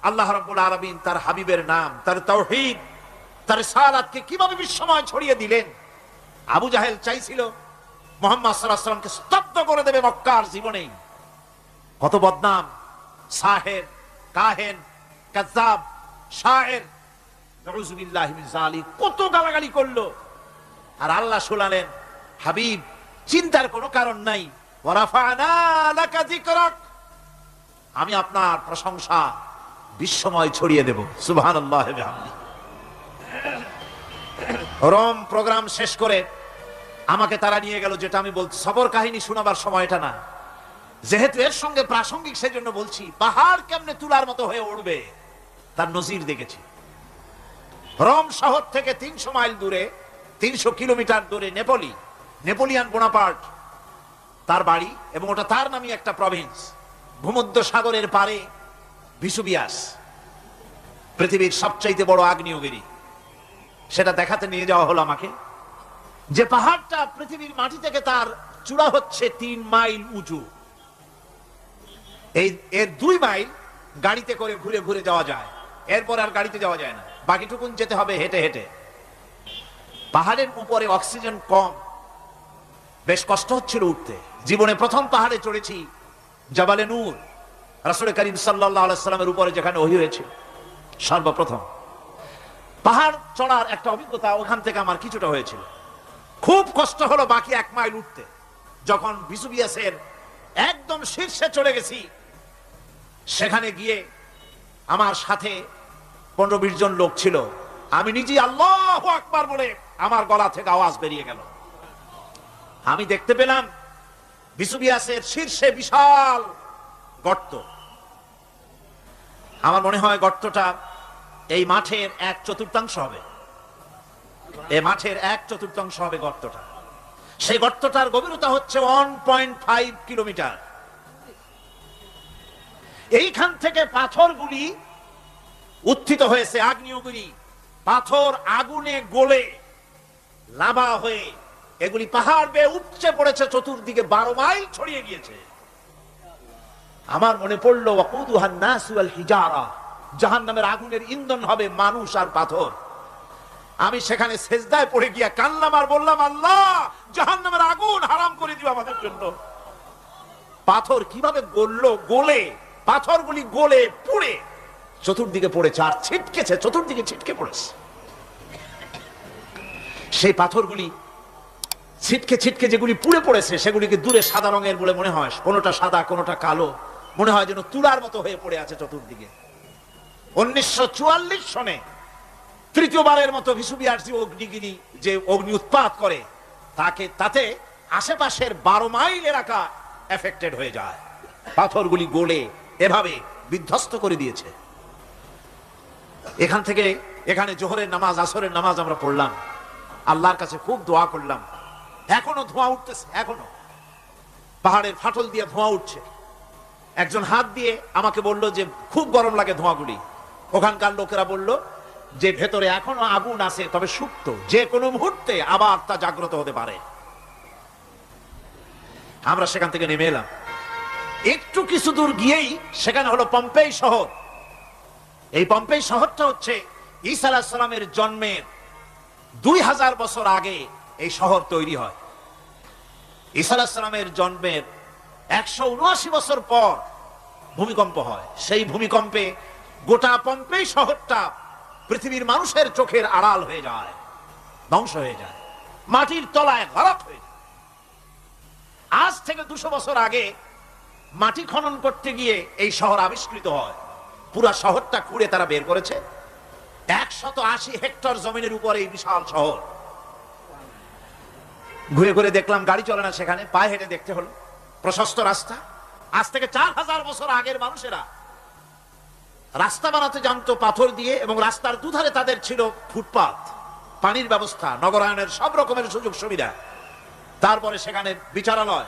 আল্লাহ রাব্বুল আলামিন তার হাবিবের নাম, তার তাওহীদ, তার রিসালাতকে কিভাবে বিশ্বময় ছড়িয়ে দিলেন। আবু জাহেল চাইছিল মুহাম্মদ সাল্লাল্লাহু আলাইহি ওয়াসাল্লামকে স্তব্ধ করে দেবে মক্কার জীবনেই। কত বদনাম, সাহের, কাহেন, কাযযাব, শায়ের, নাউযুবিল্লাহি মিন যালিক, কত গালাগালি করলো। আর আল্লাহ শুনালেন, হাবিব চিন্তার কোনো কারণ নাই, ওয়া রাফা'না লাকা যিকরাক, আমি আপনার প্রশংসা বিশ্বময় ছড়িয়ে দেব। সুবহানাল্লাহ ওয়া বিহামদিহি। রোম প্রোগ্রাম শেষ করে আমাকে তারা নিয়ে গেল, যেটা আমি বলছি সফর কাহিনী শোনাবার সময় এটা না, যেহেতু এর সঙ্গে প্রাসঙ্গিক সেজন্য বলছি। পাহাড় কেমনে তুলার মতো হয়ে উঠবে তার নজির দেখেছি। রোম শহর থেকে 300 মাইল দূরে, 300 কিলোমিটার দূরে নেপোলি, নেপোলিয়ান বোনাপার্ট তার বাড়ি, এবং ওটা তার নামই একটা প্রভিন্স। ভূমধ্য সাগরের পারে ভিসুভিয়াস, পৃথিবীর সবচাইতে বড় আগ্নেয়গিরি, সেটা দেখাতে নিয়ে যাওয়া হলো আমাকে। যে পাহাড়টা পৃথিবীর মাটি থেকে তার চূড়া হচ্ছে 3 মাইল উঁচু, এর 2 মাইল গাড়িতে করে ঘুরে ঘুরে যাওয়া যায়, এরপর আর গাড়িতে যাওয়া যায় না, বাকিটুকুন যেতে হবে হেঁটে হেঁটে। পাহাড়ের উপরে অক্সিজেন কম, বেশ কষ্ট হচ্ছিল উঠতে। জীবনে প্রথম পাহাড়ে চড়েছি, জাবালে নূর, রাসূল করিম সাল্লাল্লাহু আলাইহি সাল্লামের উপরে যেখানে ওহী হয়েছে সর্বপ্রথম। পাহাড় চড়ার একটা অভিজ্ঞতা ওখান থেকে আমার কিছুটা হয়েছিল। খুব কষ্ট হলো বাকি 1 মাইল উঠতে। যখন ভিসুভিয়াসের একদম শীর্ষে চলে গেছি, সেখানে গিয়ে আমার সাথে 15-20 জন লোক ছিল। আমি নিজেই আল্লাহু আকবার বলে আমার গলা থেকে আওয়াজ বেরিয়ে গেল। আমি দেখতে পেলাম ভিসুভিয়াসের শীর্ষে বিশাল গর্ত। আমার মনে হয় গর্তটা এই মাঠের 1/4 হবে, এই মাঠের 1/4 হবে গর্তটা। সেই গর্তটার গভীরতা হচ্ছে 1.5 কিলোমিটার। এইখান থেকে পাথরগুলি উত্থিত হয়েছে, আগ্নেয়গিরি, পাথর আগুনে গলে লাভা হয়ে এগুলি পাহাড় বেয়ে উপচে পড়েছে, চতুর্দিকে 12 মাইল ছড়িয়ে গিয়েছে। আমার মনে পড়লো ওয়াকুদুহান নাস ওয়াল হিজারা, জাহান্নামের আগুনের ইন্ধন হবে মানুষ আর পাথর। আমি সেখানে সেজদায় পড়ে গিয়া কান্নাম আর বললাম, আল্লাহ জাহান্নামের আগুন হারাম করে দিও আমাদের জন্য। পাথর কিভাবে গলে পাথরগুলি গলে পুড়ে চতুর্দিকে পড়েছে আর ছিটকেছে, চতুর্দিকে ছিটকে পড়েছে। সেই পাথরগুলি ছিটকে ছিটকে যেগুলি পুড়ে পড়েছে সেগুলিকে দূরে সাদা রঙের বলে মনে হয়, কোনোটা সাদা কোনোটা কালো, মনে হয় যেন তুলার মতো হয়ে পড়ে আছে চতুর্দিকে। 1944 সনে তৃতীয়বারের মতো ভিসুবিয়ার্সি অগ্নিগিরি যে অগ্নি উৎপাত করে তাতে আশেপাশের 12 মাইল এলাকা এফেক্টেড হয়ে যায়। পাথরগুলি গলে এভাবে বিধ্বস্ত করে দিয়েছে। এখান থেকে এখানে জোহরের নামাজ, আসরের নামাজ আমরা পড়লাম, আল্লাহর কাছে খুব দোয়া করলাম। এখনো ধোঁয়া উঠতেছে, এখনো পাহাড়ের ফাটল দিয়ে ধোঁয়া উঠছে। একজন হাত দিয়ে আমাকে বলল যে খুব গরম লাগে ধোঁয়াগুলি। ওখানকার লোকেরা বলল যে ভেতরে এখনো আগুন আছে, তবে সুপ্ত, যে কোনো মুহূর্তে আবার তা জাগ্রত হতে পারে। আমরা সেখান থেকে নেমে এলাম। একটু কিছু দূর গিয়েই সেখানে হলো পম্পেই শহর। এই পম্পেই শহরটা হচ্ছে ঈসা আলাইহিস সালামের জন্মের 2000 বছর আগে এই শহর তৈরি হয়। ঈসা আলাইহিস সালামের জন্মের 179 বছর পর ভূমিকম্প হয়। সেই ভূমিকম্পে গোটা পম্পেই শহরটা পৃথিবীর মানুষের চোখের আড়াল হয়ে যায়, ধ্বংস হয়ে যায়, মাটির তলায় গরক হয়ে যায়। আজ থেকে 200 বছর আগে মাটি খনন করতে গিয়ে এই শহর আবিষ্কৃত হয়। পুরা শহরটা খুঁড়ে তারা বের করেছে। 180 হেক্টর জমিনের উপরে এই বিশাল শহর। ঘুরে ঘুরে দেখলাম, গাড়ি চলে না সেখানে, পায়ে হেঁটে দেখতে হলো। প্রশস্ত রাস্তা। আজ থেকে 4000 বছর আগের মানুষেরা রাস্তা বানাতে জানতো পাথর দিয়ে, এবং রাস্তার দুধারে তাদের ছিল ফুটপাত, পানির ব্যবস্থা, নগরায়নের সব রকমের সুযোগ সুবিধা। তারপরে সেখানে বিচারালয়,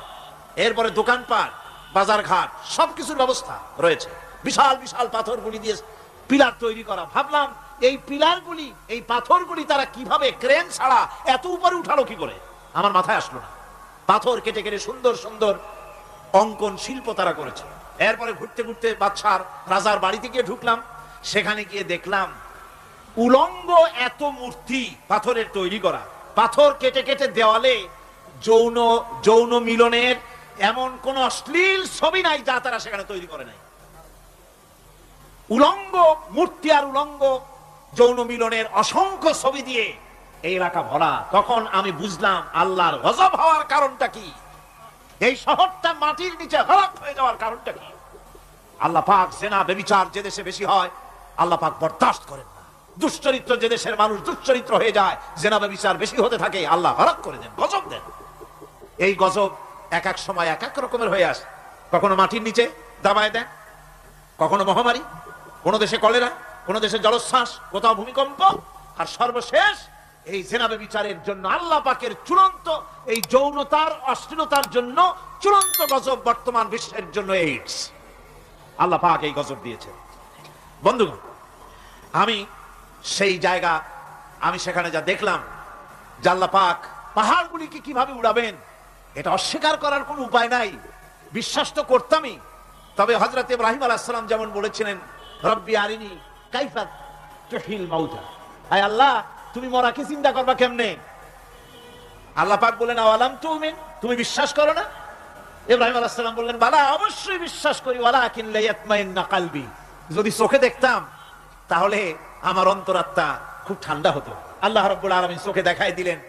এরপরে দোকানপাট, বাজারঘাট, সবকিছুর ব্যবস্থা রয়েছে। বিশাল বিশাল পাথরগুলি দিয়ে পিলার তৈরি করা। ভাবলাম এই পিলারগুলি, এই পাথরগুলি তারা কিভাবে ক্রেন ছাড়া এত উপরে উঠালো কি করে, আমার মাথায় আসলো না। পাথর কেটে কেটে সুন্দর সুন্দর অঙ্কন শিল্প তারা করেছে। এরপরে ঘুরতে ঘুরতে বাদশার রাজার বাড়িতে গিয়ে ঢুকলাম। সেখানে গিয়ে দেখলাম উলঙ্গ এত মূর্তি পাথরের তৈরি করা। পাথর কেটে কেটে দেওয়ালে যৌন মিলনের এমন কোন অশ্লীল ছবি নাই যা তারা সেখানে তৈরি করে নাই। উলঙ্গ মূর্তি আর উলঙ্গ যৌন মিলনের অসংখ্য ছবি দিয়ে এই এলাকা ভরা। তখন আমি বুঝলাম আল্লাহর গজব হওয়ার কারণটা কি, এই শহরটা মাটির নিচে হরক হয়ে যাওয়ার কারণটা কি। আল্লাহ পাক জেনা ব্যভিচার যে দেশে বেশি হয় আল্লাহ পাক বরদাস্ত করেন না। দুশ্চরিত্র যে দেশের মানুষ দুশ্চরিত্র হয়ে যায়, জেনা ব্যভিচার বেশি হতে থাকে, আল্লাহ হরক করে দেন, গজব দেন। এই গজব এক এক সময় এক এক রকমের হয়ে আসে। কখনো মাটির নিচে দাবায় দেন, কখনো মহামারী, কোন দেশে কলেরা, কোন দেশে জলোচ্ছ্বাস, কোথাও ভূমিকম্প, আর সর্বশেষ এই জেনা ব্যভিচারের জন্য আল্লাহ পাকের চূড়ান্ত, এই যৌনতার অশ্লীলতার জন্য চূড়ান্ত গজব বর্তমান বিশ্বের জন্য এইডস। আল্লাহ পাক এই গজব দিয়েছে। বন্ধুগণ, আমি সেই জায়গা, আমি সেখানে যা দেখলাম যে আল্লাহ পাক পাহাড়গুলিকে কিভাবে উড়াবেন এটা অস্বীকার করার কোনো উপায় নাই। বিশ্বাস তো করতামই, তবে হযরত ইব্রাহিম আলাইহিস সালাম যেমন বলেছিলেন, রব্বি আরিনি কাইফা তুহিল মাউতা, আয় আল্লাহ তুমি মরাকে চিন্তা করবা কেমনে। আল্লাহ পাক বলেন আওয়ালাম তুমিন, তুমি বিশ্বাস করো না? ইব্রাহিম আলাইহিস সালাম বললেন বালা, অবশ্যই বিশ্বাস করি, ওয়ালাকিন লায়াতমাইন্না কলবি, যদি চোখে দেখতাম তাহলে আমার অন্তরাত্মা খুব ঠান্ডা হতো। আল্লাহ রাব্বুল আলামিন চোখে দেখাই দিলেন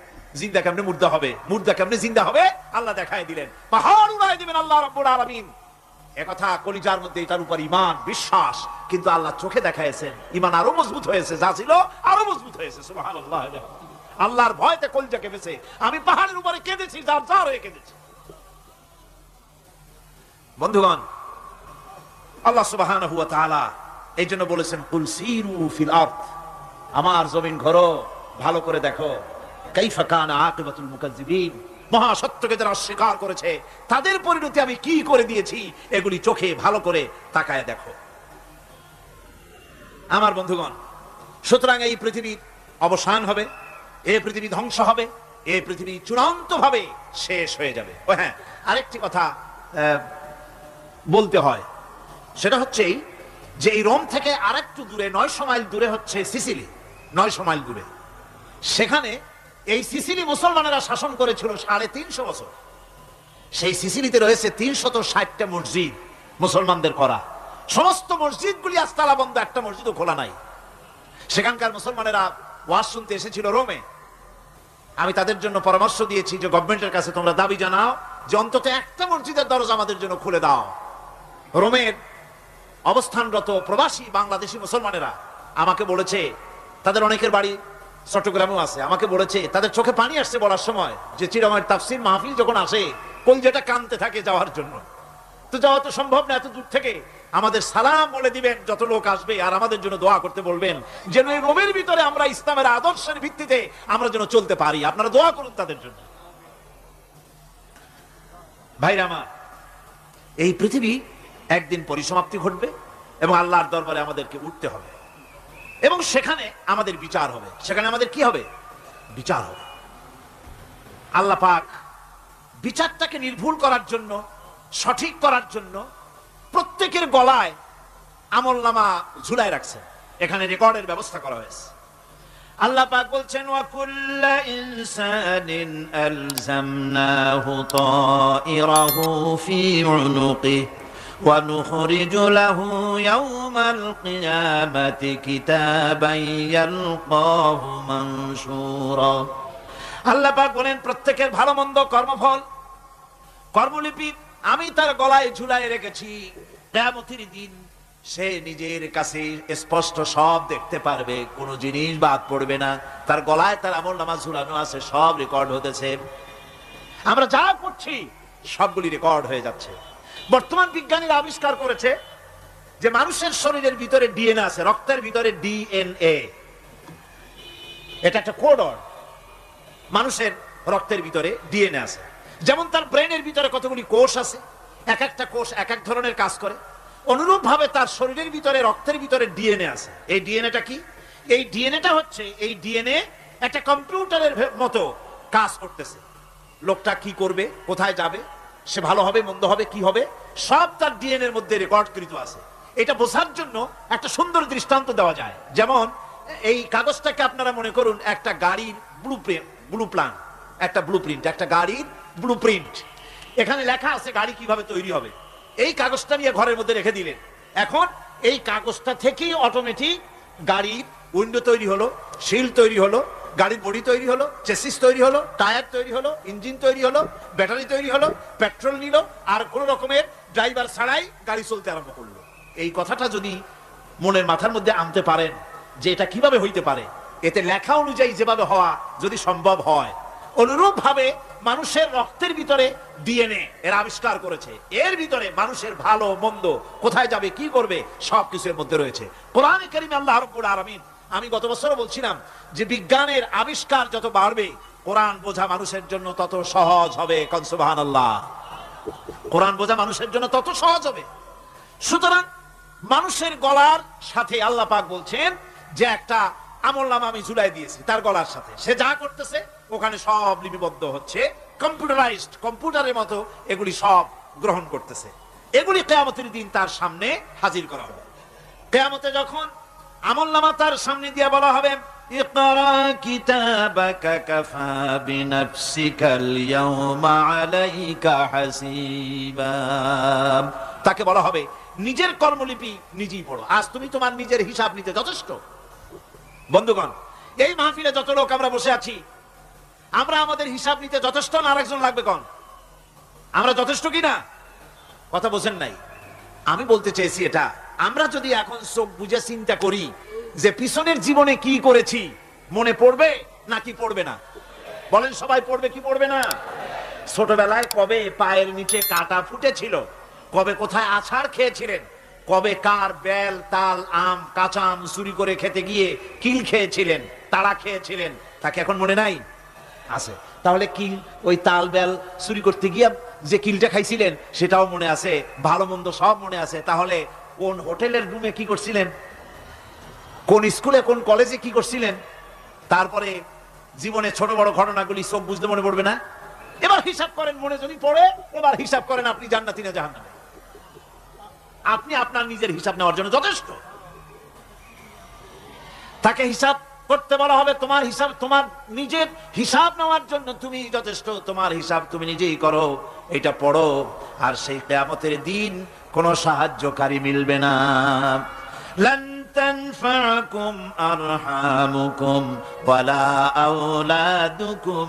জিন্দা কেমনে মুর্দা হবে, মুর্দা কেমনে জিন্দা হবে, আল্লাহ দেখাই দিলেন। পাহাড় উড়াই দিবেন আল্লাহ রাব্বুল আলামিন। একথা কলিজার মধ্যে, এটার উপর ঈমান বিশ্বাস, কিন্তু আল্লাহ চোখে দেখাইছেন, ঈমান আরো মজবুত হয়েছে, যা ছিল আরো মজবুত হয়েছে। সুবহানাল্লাহ। আল্লাহর ভয়তে কলিজা কেঁপেছে। আমি পাহাড়ের উপরে কেঁদেছি, যার যার হয়ে কেঁদেছি। বন্ধুগণ, আল্লাহ সুবহানাহু ওয়া তাআলা এই জন্য বলেছেন কুল সিরু ফিল আরদ, আমার জমিন ঘোরো, ভালো করে দেখো, কাইফা কানা আকিবাতুল মুকাজ্জিবিন, মহাসত্যকে যারা অস্বীকার করেছে তাদের পরিণতি আমি কি করে দিয়েছি, এগুলি চোখে ভালো করে তাকায় দেখো। আমার বন্ধুগণ, সুতরাং এই পৃথিবীর অবসান হবে, এই পৃথিবী ধ্বংস হবে। এই পৃথিবী চূড়ান্ত ভাবে শেষ হয়ে যাবে। ও হ্যাঁ, আরেকটি কথা বলতে হয়, সেটা হচ্ছে যে এই রোম থেকে আরেকটু দূরে 900 মাইল দূরে হচ্ছে সিসিলি। 900 মাইল দূরে, সেখানে এই সিসিলি মুসলমানেরা শাসন করেছিল 350 বছর। সেই সিসিলিতে রয়েছে 360টা মসজিদ মুসলমানদের করা। সমস্ত মসজিদগুলি আজ তালা বন্ধ, একটা মসজিদও খোলা নাই। সেখানকার মুসলমানেরা ওয়াজ শুনতে এসেছিল রোমে। আমি তাদের জন্য পরামর্শ দিয়েছি যে গভর্নমেন্টের কাছে তোমরা দাবি জানাও যে অন্তত একটা মসজিদের দরজা আমাদের জন্য খুলে দাও। রোমের অবস্থানরত প্রবাসী বাংলাদেশি মুসলমানেরা আমাকে বলেছে, তাদের অনেকের বাড়ি চট্টগ্রামেও আছে, আমাকে বলেছে তাদের চোখে পানি আসছে বলার সময় যে চিরামের তাফসীর মাহফিল যখন আসে কলজাটা কানতে থাকে যাওয়ার জন্য। তো যাওয়া তো সম্ভব না এত দূর থেকে, আমাদের সালাম বলে দিবেন যত লোক আসবে, আর আমাদের জন্য দোয়া করতে বলবেন যেন এই রোমের ভিতরে আমরা ইসলামের আদর্শের ভিত্তিতে আমরা যেন চলতে পারি। আপনারা দোয়া করুন তাদের জন্য। ভাইরা আমার, এই পৃথিবী একদিন পরিসমাপ্তি ঘটবে এবং আল্লাহর দরবারে আমাদেরকে উঠতে হবে এবং সেখানে আমাদের বিচার হবে। সেখানে আমাদের কি হবে? বিচার হবে। আল্লাহ পাক বিচারটাকে নির্ভুল করার জন্য, সঠিক করার জন্য প্রত্যেকের গলায় আমলনামা ঝুলাই রাখছেন। এখানে রেকর্ডের ব্যবস্থা করা হয়েছে। আল্লাহ পাক বলছেন, ওয়া কুল্লা ইনসানিন আলজামনাহু তাইরাহু ফি উনুকিহি ওয়া নুখরিজু লাহু ইয়াওমাল কিয়ামাতি কিতাবান ইয়ালকাহু মানশুরা। আল্লাহ পাক বলেন, প্রত্যেকের ভালো মন্দ কর্মফল, কর্মলিপি আমি তার গলায় ঝুলাই রেখেছি। কিয়ামতের দিন সে নিজের কাছে স্পষ্ট সব দেখতে পারবে, কোনো জিনিস বাদ পড়বে না। তার গলায় তার আমলনামা ঝুলানো আছে, সব রেকর্ড হতেছে। আমরা যা করছি সবগুলি রেকর্ড হয়ে যাচ্ছে। বর্তমান বিজ্ঞানীরা আবিষ্কার করেছে যে মানুষের শরীরের ভিতরে ডিএনএ আছে, রক্তের ভিতরে ডিএনএ। এটা একটা কোড। মানুষের রক্তের ভিতরে ডিএনএ আছে। যেমন তার ব্রেনের ভিতরে কতগুলি কোষ আছে, এক একটা কোষ এক এক ধরনের কাজ করে, অনুরূপ ভাবে তার শরীরের ভিতরে রক্তের ভিতরে ডিএনএ আছে। এই ডিএনএটা কি? এই ডিএনএটা হচ্ছে, এই ডিএনএ একটা কম্পিউটারের মতো কাজ করতেছে। লোকটা কি করবে, কোথায় যাবে, সে ভালো হবে মন্দ হবে কি হবে, সব তার ডিএনএ এর মধ্যে রেকর্ডকৃত আছে। এটা বোঝার জন্য একটা সুন্দর দৃষ্টান্ত দেওয়া যায়। যেমন এই কাগজটাকে আপনারা মনে করুন একটা গাড়ির ব্লুপ্রিন্ট, একটা গাড়ির ব্লুপ্রিন্ট। এখানে লেখা আছে গাড়ি কিভাবে তৈরি হবে। এই কাগজটা নিয়ে ঘরের মধ্যে রেখে দিলেন। এখন এই কাগজটা থেকেই অটোমেটিক গাড়ির উইন্ডো তৈরি হলো, শিল তৈরি হলো, গাড়ির বডি তৈরি হলো, চেসিস তৈরি হলো, টায়ার তৈরি হলো, ইঞ্জিন তৈরি হলো, ব্যাটারি তৈরি হলো, পেট্রোল নিল, আর কোন রকমের ড্রাইভার ছাড়াই গাড়ি চলতে আরম্ভ করলো। এই কথাটা যদি মনের মাথার মধ্যে আনতে পারেন যে এটা কিভাবে হইতে পারে, এতে লেখা অনুযায়ী যেভাবে হওয়া যদি সম্ভব হয়, অনুরূপ ভাবে মানুষের রক্তের ভিতরে ডিএনএ এর আবিষ্কার করেছে। এর ভিতরে মানুষের ভালো মন্দ, কোথায় যাবে কি করবে, সবকিছু এর মধ্যে রয়েছে। কোরআনে কারীমে আল্লাহ রাব্বুল আলামিন, আমি গত বছরও বলছিলাম যে বিজ্ঞানের আবিষ্কার যত বাড়বে কোরআন বোঝা মানুষের জন্য তত সহজ হবে। কোন সুবহানাল্লাহ। কোরআন বোঝা মানুষের জন্য তত সহজ হবে। সুতরাং মানুষের গলার সাথে আল্লাহ পাক বলছেন যে একটা আমলনামা আমি ঝুলাই দিয়েছি তার গলার সাথে। সে যা করতেছে ওখানে সব লিপিবদ্ধ হচ্ছে, কম্পিউটারাইজড, কম্পিউটারের মতো এগুলি সব গ্রহণ করতেছে। এগুলি কিয়ামতের দিন তার সামনে হাজির করা হবে। কিয়ামতে যখন আমলনামা তার সামনে দিয়ে বলা হবে, ইকরা কিতাবাকা কাফা বিনাফসিকাল ইয়াওমা আলাইকা হাসিবা। তাকে বলা হবে নিজের কর্মলিপি নিজেই পড়ো, আজ তুমি তোমার নিজের হিসাব নিতে যথেষ্ট। বন্ধুগণ, এই মাহফিলে যত লোক আমরা বসে আছি, আমরা আমাদের হিসাব নিতে যথেষ্ট না আরেকজন লাগবে? কোন আমরা যথেষ্ট কিনা? কথা বোঝেন নাই। আমি বলতে চেয়েছি এটা, আমরা যদি এখন চোখ বুঝে চিন্তা করি যে পিছনের জীবনে কি করেছি, মনে পড়বে নাকি পড়বে না? বলেন সবাই, পড়বে কি পড়বে না? ছোটবেলায় কবে পায়ের নিচে কাটা ফুটেছিল, কবে কোথায় আছাড় খেয়েছিলেন, কবে কার বেল তাল আম কাঁচা আম চুরি করে খেতে গিয়ে কিল খেয়েছিলেন, তাড়া খেয়েছিলেন, তাকে এখন মনে নাই? আছে। তাহলে কিল, ওই তাল বেল চুরি করতে গিয়ে যে কিলটা খাইছিলেন সেটাও মনে আছে, ভালো মন্দ সব মনে আছে। তাহলে কোন হোটেলের রুমে কি করছিলেন, কোন স্কুলে কোন কলেজে কি করছিলেন, তারপরে জীবনে ছোট বড় ঘটনাগুলি সব বুঝতে মনে পড়বে না? এবার হিসাব করেন, মনে যদি পড়ে এবার হিসাব করেন আপনি জান্নাতি না জাহান্নামী। আপনি আপনার নিজের হিসাব নেওয়ার জন্য যথেষ্ট। তাকে হিসাব করতে বলা হবে, তোমার হিসাব, তোমার নিজের হিসাব নেওয়ার জন্য তুমি যথেষ্ট, তোমার হিসাব তুমি নিজেই করো, এটা পড়ো। আর সেই কিয়ামতের দিন কোনো সাহায্যকারী মিলবে না। লান তানফাকুম আরহামুকুম ওয়ালা আওলাদুকুম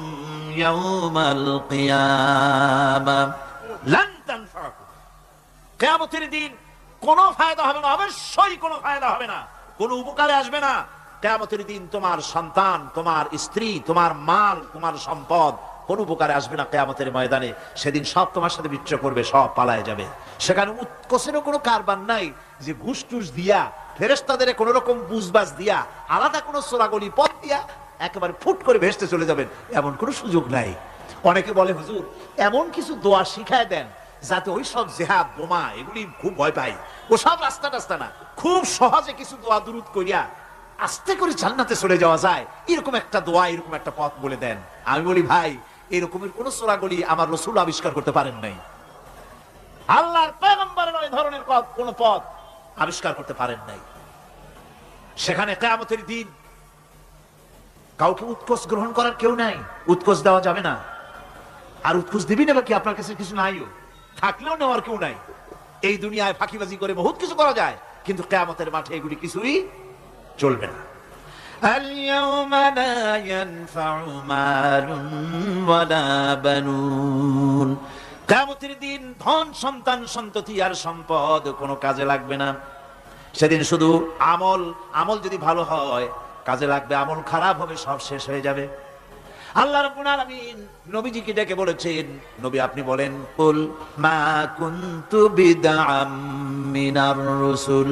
ইয়াউমাল কিয়ামাহ। লান তানফাকুম, কিয়ামতের দিন কোনো ফায়দা হবে না, অবশ্যই কোনো ফায়দা হবে না, কোনো উপকারে আসবে না। কিয়ামতের দিন তোমার সন্তান, তোমার স্ত্রী, তোমার মাল, তোমার সম্পদ কোন উপকারে আসবে না কিয়ামতের ময়দানে। সেদিন সব তোমার সাথে বিচ্ছ করবে, সব পালায় যাবে। সেখানে উৎকোষেরও কোনো কারবার নাই যে ঘুষ টুস দিয়া, ফেরেশতাদের কোন রকম বুঝবাজ দিয়া, আলাদা কোনো সোরাগলি পথ দিয়া একেবারে ফুট করে ভেসতে চলে যাবেন, এমন কোনো সুযোগ নাই। অনেকে বলে হুজুর এমন কিছু দোয়া শিখায় দেন যাতে ওই সব জেহাদ বোমা এগুলি খুব ভয় পাই, ওসব রাস্তা টাস্তা না, খুব সহজে কিছু দোয়া দুরুদ করিয়া আস্তে করে জান্নাতে চলে যাওয়া যায়, এরকম একটা দোয়া, এরকম একটা পথ বলে দেন। আমি বলি ভাই, এরকমের কোন সূরাগুলি আমার রাসূল আবিষ্কার করতে পারেন নাই, আল্লাহর পয়গম্বরের ওই ধরনের কোন পথ আবিষ্কার করতে পারেন নাই। সেখানে কিয়ামতের দিন কাউকে উৎকোষ গ্রহণ করার কেউ নাই, উৎকোষ দেওয়া যাবে না। আর উৎকোষ দিবি না কি, আপনার কাছে কিছু নাইও, থাকলেও নেওয়ার কেউ নাই। এই দুনিয়ায় ফাঁকিবাজি করে বহুত কিছু করা যায়, কিন্তু কিয়ামতের মাঠে এগুলি কিছুই চলবে না। আল-ইয়াওমা লা ইয়ানফা'ু মালুন ওয়ালা বানুন, কিয়ামতের দিন ধন সন্তান সন্ততি আর সম্পদ কোনো কাজে লাগবে না। সেদিন শুধু আমল যদি ভালো হয় কাজে লাগবে, আমল খারাপ হবে সব শেষ হয়ে যাবে। আল্লাহ রাব্বুল আলামিন নবীজিকে ডেকে বলেছেন, নবী আপনি বলেন, কুল মা কুনতু বিদআম মিনার রাসূল,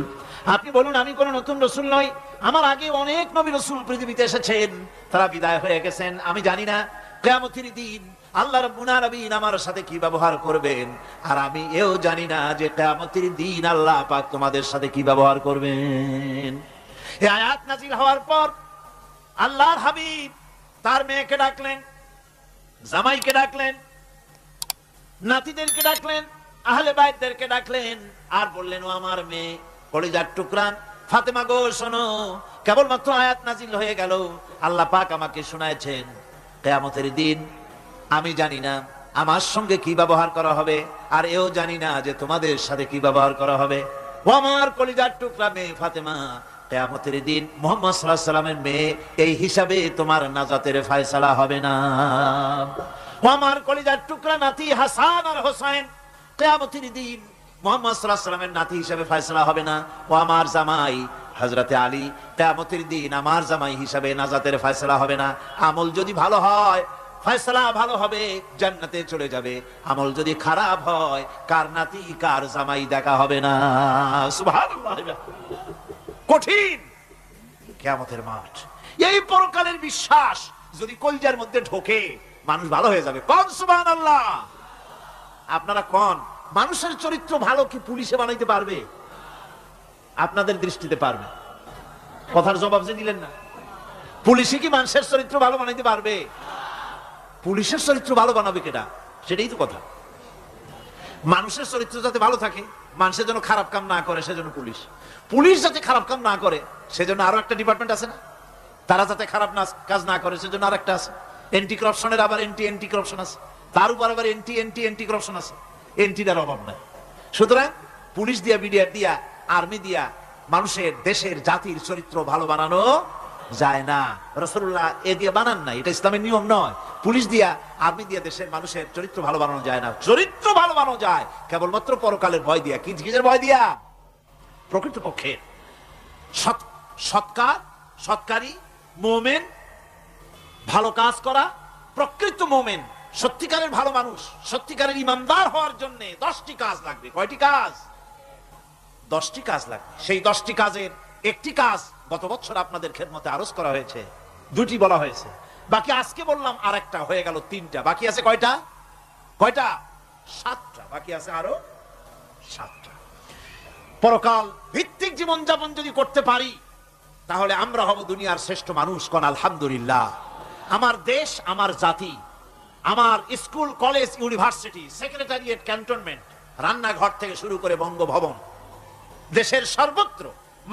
আপনি বলুন আমি কোন নতুন রাসূল নই, আমার আগে অনেক নবী রাসূল পৃথিবীতে এসেছেন, তারা বিদায় হয়ে গেছেন। আমি জানি না কিয়ামতের দিন আল্লাহ রাব্বুল আলামিন আমার সাথে কি ব্যবহার করবেন, আর আমি এও জানি না যে কিয়ামতের দিন আল্লাহ পাক তোমাদের সাথে কি ব্যবহার করবেন। এই আয়াত নাযিল হওয়ার পর আল্লাহর হাবিব তার মেয়েকে ডাকলেন, জামাইকে ডাকলেন, নাতিদেরকে ডাকলেন, আহলে বাইতদেরকে ডাকলেন, আর বললেন, ও আমার মেয়ে কলিজার টুকরা ফাতেমা গো শোনো, কেবলমাত্র আয়াত নাযিল হয়ে গেল, আল্লাহ পাক আমাকে শোনায়ছেন কিয়ামতের দিন আমি জানি না আমার সঙ্গে কি ব্যবহার করা হবে, আর এও জানি না যে তোমাদের সাথে কি ব্যবহার করা হবে। ও আমার কলিজার টুকরা মেয়ে ফাতেমা, কিয়ামতের দিন মুহাম্মদ সাল্লাল্লাহু আলাইহি ওয়াসাল্লামের মেয়ে, এই হিসাবে তোমার নাজাতের ফয়সালা হবে না। ও আমার কলিজার টুকরা নাতি হাসান আর হোসেন, কিয়ামতের দিন মুহাম্মদ সাল্লাল্লাহু আলাইহি ওয়াসাল্লামের নাতি হিসাবে ফয়সালা হবে না। ও আমার জামাই হযরতে আলী, কিয়ামতের দিন আমার জামাই হিসাবে নাজাতের ফয়সালা হবে না। আমল যদি ভালো হয় ফয়সালা ভালো হবে, জান্নাতে চলে যাবে। আমল যদি খারাপ হয় কার নাতি কার জামাই দেখা হবে না। সুবহানাল্লাহ, কঠিন কিয়ামতের মাঠ। এই পরকালের বিশ্বাস যদি কলিজার মধ্যে ঢোকে মানুষ ভালো হয়ে যাবে। কোন সুবহানাল্লাহ। আপনারা কোন মানুষের চরিত্র ভালো কি পুলিশে বানাইতে পারবে? আপনাদের দৃষ্টিতে পারবে? কথার জবাব যে দিলেন না, পুলিশে কি মানুষের চরিত্র ভালো বানাইতে পারবে? পুলিশের চরিত্র ভালো বানাবে কেডা? সেটাই তো কথা। মানুষের চরিত্র যাতে ভালো থাকে, মানুষের জন্য খারাপ কাম না করে সেজন্য পুলিশ, পুলিশ যাতে খারাপ কাম না করে সেজন্য আরো একটা ডিপার্টমেন্ট আছে না, তারা যাতে খারাপ কাজ না করে সেজন্য আর একটা আছে। এন্টি করাপশনের আবার এন্টি করাপশন আছে, তার উপর আবার এন্টি করাপশন আছে। এন্টিটার অভাব নাই। সুতরাং পুলিশ দিয়া, বিডিআর দিয়া, আর্মি দিয়া মানুষের, দেশের, জাতির চরিত্র ভালো বানানো যায় না। রাসূলুল্লাহ এ দিয়ে বানান না, এটা ইসলামের নিয়ম নয়। পুলিশ দিয়া, আর্মি দিয়া দেশের মানুষের চরিত্র ভালো বানানো যায় না। চরিত্র ভালো বানানো যায় কেবলমাত্র পরকালের ভয় দিয়া। কি কিসের ভয় দিয়া? প্রকৃতপক্ষে সৎকারী মুমিন, ভালো কাজ করা, প্রকৃত মুমিন, সত্যিকারের ভালো মানুষ, সত্যিকারের ইমানদার হওয়ার জন্য 10টি কাজ লাগবে। কয়টি কাজ? 10টি কাজ লাগবে। সেই 10টি কাজের একটি কাজ গত বছর আপনাদের খেদমতে আরজ করা হয়েছে, 2টি বলা হয়েছে, বাকি আজকে বললাম আর একটা, হয়ে গেল 3টা। বাকি আছে কয়টা? 7টা বাকি আছে, আরো 7টা। পরকাল ভিত্তিক জীবনযাপন যদি করতে পারি তাহলে আমরা হব দুনিয়ার শ্রেষ্ঠ মানুষ। কোন আলহামদুলিল্লাহ। আমার দেশ, আমার জাতি, আমার school, college, university, secretariat, cantonment, রান্নাঘর থেকে শুরু করে বঙ্গভবন, দেশের সর্বত্র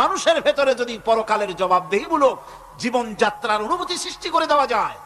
মানুষের ভেতরে যদি পরকালের জবাবদিহিমূলক জীবনযাত্রার অনুভূতি সৃষ্টি করে দেওয়া যায়,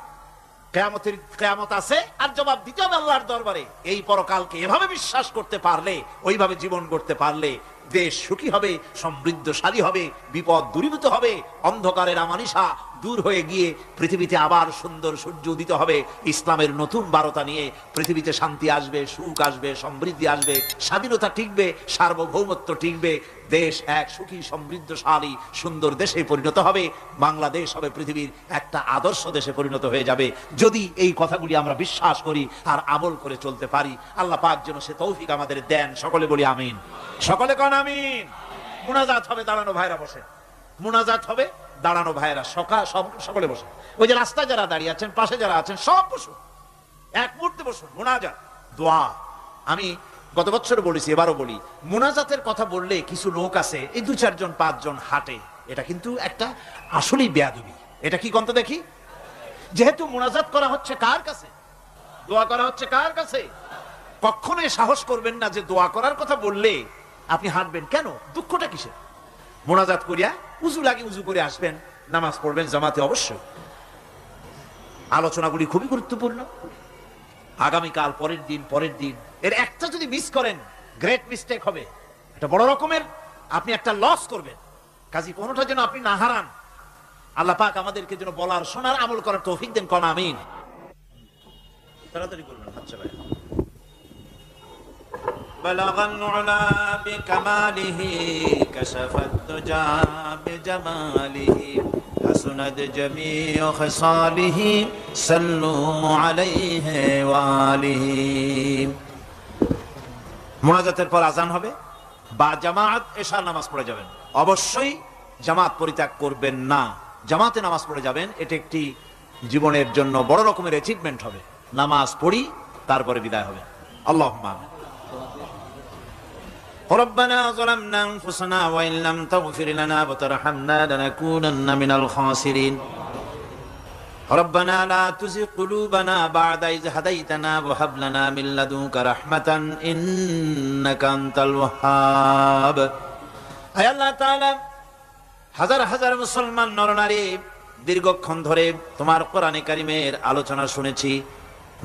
কিয়ামত আছে আর জবাব দিতে হবে আল্লাহর দরবারে। এই পরকালকে এভাবে বিশ্বাস করতে পারলে, ওইভাবে জীবন করতে পারলে দেশ সুখী হবে, সমৃদ্ধশালী হবে, বিপদ দূরীভূত হবে, অন্ধকারের আমানিশা দূর হয়ে গিয়ে পৃথিবীতে আবার সুন্দর সূর্য উদিত হবে। ইসলামের নতুন বার্তা নিয়ে পৃথিবীতে শান্তি আসবে, সুখ আসবে, সমৃদ্ধি আসবে, স্বাধীনতা টিকবে, সার্বভৌমত্ব টিকবে, দেশ এক সুখী সমৃদ্ধশালী সুন্দর দেশে পরিণত হবে। বাংলাদেশ হবে পৃথিবীর একটা আদর্শ দেশে পরিণত হয়ে যাবে, যদি এই কথাগুলি আমরা বিশ্বাস করি আর আমল করে চলতে পারি। আল্লাহ পাক যেন সে তৌফিক আমাদের দেন। সকলে বলি আমিন। সকলে কোন আমিন। মুনাজাত হবে, দাঁড়ানো ভাইরা বসে, মুনাজাত হবে, দাঁড়ানো ভাইরা সকলে বসে। ওই যে রাস্তায় যারা দাঁড়িয়ে আছেন, পাশে যারা আছেন, সব বসুন, এক মুহূর্তে বসুন। মুনাজাত, দোয়া। আমি গত বছর বলেছি, এবারও বলি, মুনাজাতের কথা বললে কিছু লোক আছে, এই 2-4 জন 5 জন হাঁটে, এটা কিন্তু একটা আসলেই বেয়াদবি। এটা কি কন্ত দেখি? যেহেতু মুনাজাত করা হচ্ছে কার কাছে, দোয়া করা হচ্ছে কার কাছে, কখনোই সাহস করবেন না যে দোয়া করার কথা বললে আপনি হাঁটবেন। কেন? দুঃখটা কিসের? মুনাজাত করিয়া উজু লাগে, উজু করে আসবেন, নামাজ পড়বেন জামাতে। অবশ্যই আলোচনাগুলি খুবই গুরুত্বপূর্ণ। আগামীকাল, পরের দিন এর একটা যদি মিস করেন, গ্রেট মিস্টেক হবে, এটা বড় রকমের আপনি একটা লস করবেন। কাজী কোনোটা যেন আপনি না হারান। আল্লাহ পাক আমাদেরকে যেন বলার, শোনার, আমল করার তৌফিক দেন। কোন আমিন। তাড়াতাড়ি করবেন, আচ্ছা ভাই। بلغ العلا بكماله كشف الدجى بجماله حسنت جميع خصاله صلوا عليه وآله। মুনাজাতের পর আজান হবে বা জামাত এশার নামাজ পড়ে যাবেন। অবশ্যই জামাত পরিত্যাগ করবেন না, জামাতে নামাজ পড়ে যাবেন। এটা একটি জীবনের জন্য বড় রকমের অ্যাচিভমেন্ট হবে। নামাজ পড়ি, তারপরে বিদায় হবে। আল্লাহুম্মা আমিন। ربنا ظلمنا أنفسنا وإن لم تغفر لنا وترحمنا لنكونن من الخاسرين ربنا لا تزغ قلوبنا بعد إذ هديتنا وهب لنا من لدنك رحمة إنك أنت الوهاب। আয় আল্লাহ তাআলা, হাজার হাজার মুসলমান নরনারী দীর্ঘক্ষণ ধরে তোমার কোরআনে কারিমের আলোচনা শুনেছি,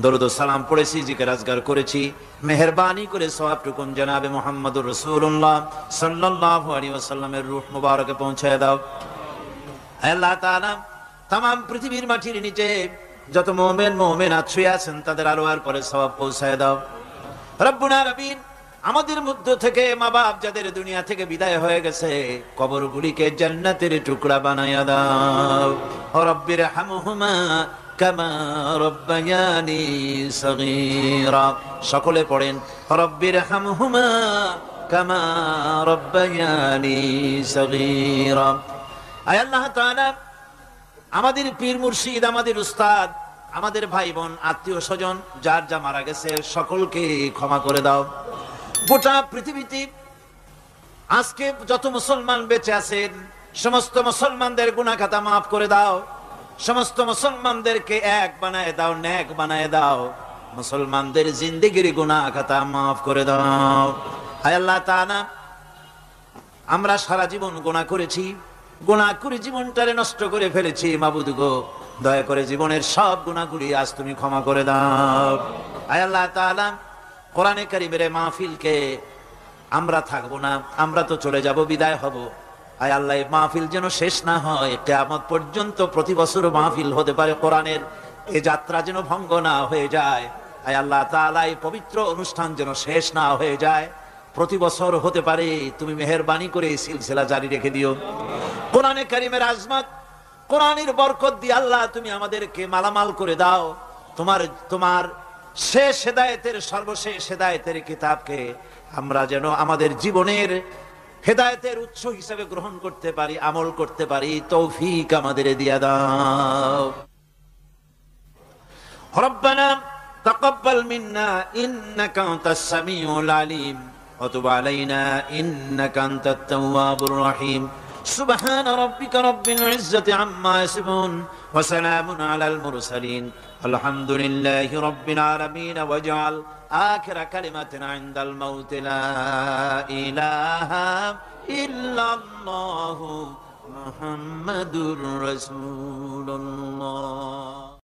দরুদ ও সালাম পড়েছি, জিকির আজগার করেছি। মেহেরবানি করে সওয়াবটুকুন জনাবে মুহাম্মদুর রাসূলুল্লাহ সাল্লাল্লাহু আলাইহি ওয়াসাল্লামের রূহ মুবারকে পৌঁছায় দাও। আল্লাহ তাআলা, तमाम পৃথিবীর মাটির নিচে যত মুমিন মুমিনাত শুয়ে আছেন তাদের আলোর পরে সওয়াব পৌঁছায় দাও। রব্বুল আলামিন, আমাদের মধ্য থেকে মা বাপ যাদের দুনিয়া থেকে বিদায় হয়ে গেছে, কবরগুলিকে জান্নাতের টুকরা বানায়া দাও। রব্বির হামহুমা কামা রব্বায়ানি সগীরা। সকলে পড়েন, রব্বির হামহুমা কামা রব্বায়ানি সগীরা। আয় আল্লাহ তাআলা, আমাদের পীর মুর্শিদ, আমাদের উস্তাদ, আমাদের ভাই বোন, আত্মীয় স্বজন যার যা মারা গেছে সকলকে ক্ষমা করে দাও। গোটা পৃথিবীতে আজকে যত মুসলমান বেঁচে আছেন সমস্ত মুসলমানদের গুনাহ খাতা মাফ করে দাও। সমস্ত মুসলমানদেরকে এক বানায় দাও, নেক বানায় দাও। মুসলমানদের জিন্দেগির গুনাহ খাতা মাফ করে দাও। হায় আল্লাহ তাআলা, আমরা সারা জীবন গুনাহ করেছি, গুনাহ করে জীবনটারে নষ্ট করে ফেলেছি। মাবুদ গো, দয়া করে জীবনের সব গুনাহগুলি আজ তুমি ক্ষমা করে দাও। হায় আল্লাহ তাআলা, কোরআনে কারীমের মাহফিলকে আমরা থাকবো না, আমরা তো চলে যাব, বিদায় হব। আয় আল্লাহ, মাহফিল যেন শেষ না হয়, কিয়ামত পর্যন্ত প্রতি বছর মাহফিল হতে পারে কোরআনের, এই যাত্রা যেন ভঙ্গ না হয়ে যায়। আয় আল্লাহ তাআলা, এই পবিত্র অনুষ্ঠান যেন শেষ না হয়ে যায়, প্রতি বছর হতে পারে। তুমি মেহেরবানি করে এই সিলসিলা জারি রেখে দিও। কোরআনে কারীমের আজমত, কোরআনের বরকত দিয়ে আল্লাহ তুমি আমাদেরকে মালামাল করে দাও। তোমার শেষ হেদায়েতের, সর্বশেষ হেদায়েতের কিতাবকে আমরা যেন আমাদের জীবনের হেদায়েতের উৎস হিসেবে গ্রহণ করতে পারি, আমল করতে পারি, তৌফিক আমাদের দিয়া দাও। রব্বানা তাকাব্বাল মিন্না ইন্নাকা আনতাস সামিউল আলিম ওয়া তুব আলাইনা ইন্নাকা আনতাত তাওয়াবুর রহিম। সুবহান রাব্বিকা রাব্বিল ইজ্জাতি আম্মা ইয়াসিফুন ওয়া সালামুন আলাল মুরসালিন আলহামদুলিল্লাহি রাব্বিল আলামিন ওয়াজআল আখিরা কালিমাতিনা ইনদাল মাউত লা ইলাহা ইল্লাল্লাহু মুহাম্মাদুর রাসূলুল্লাহ।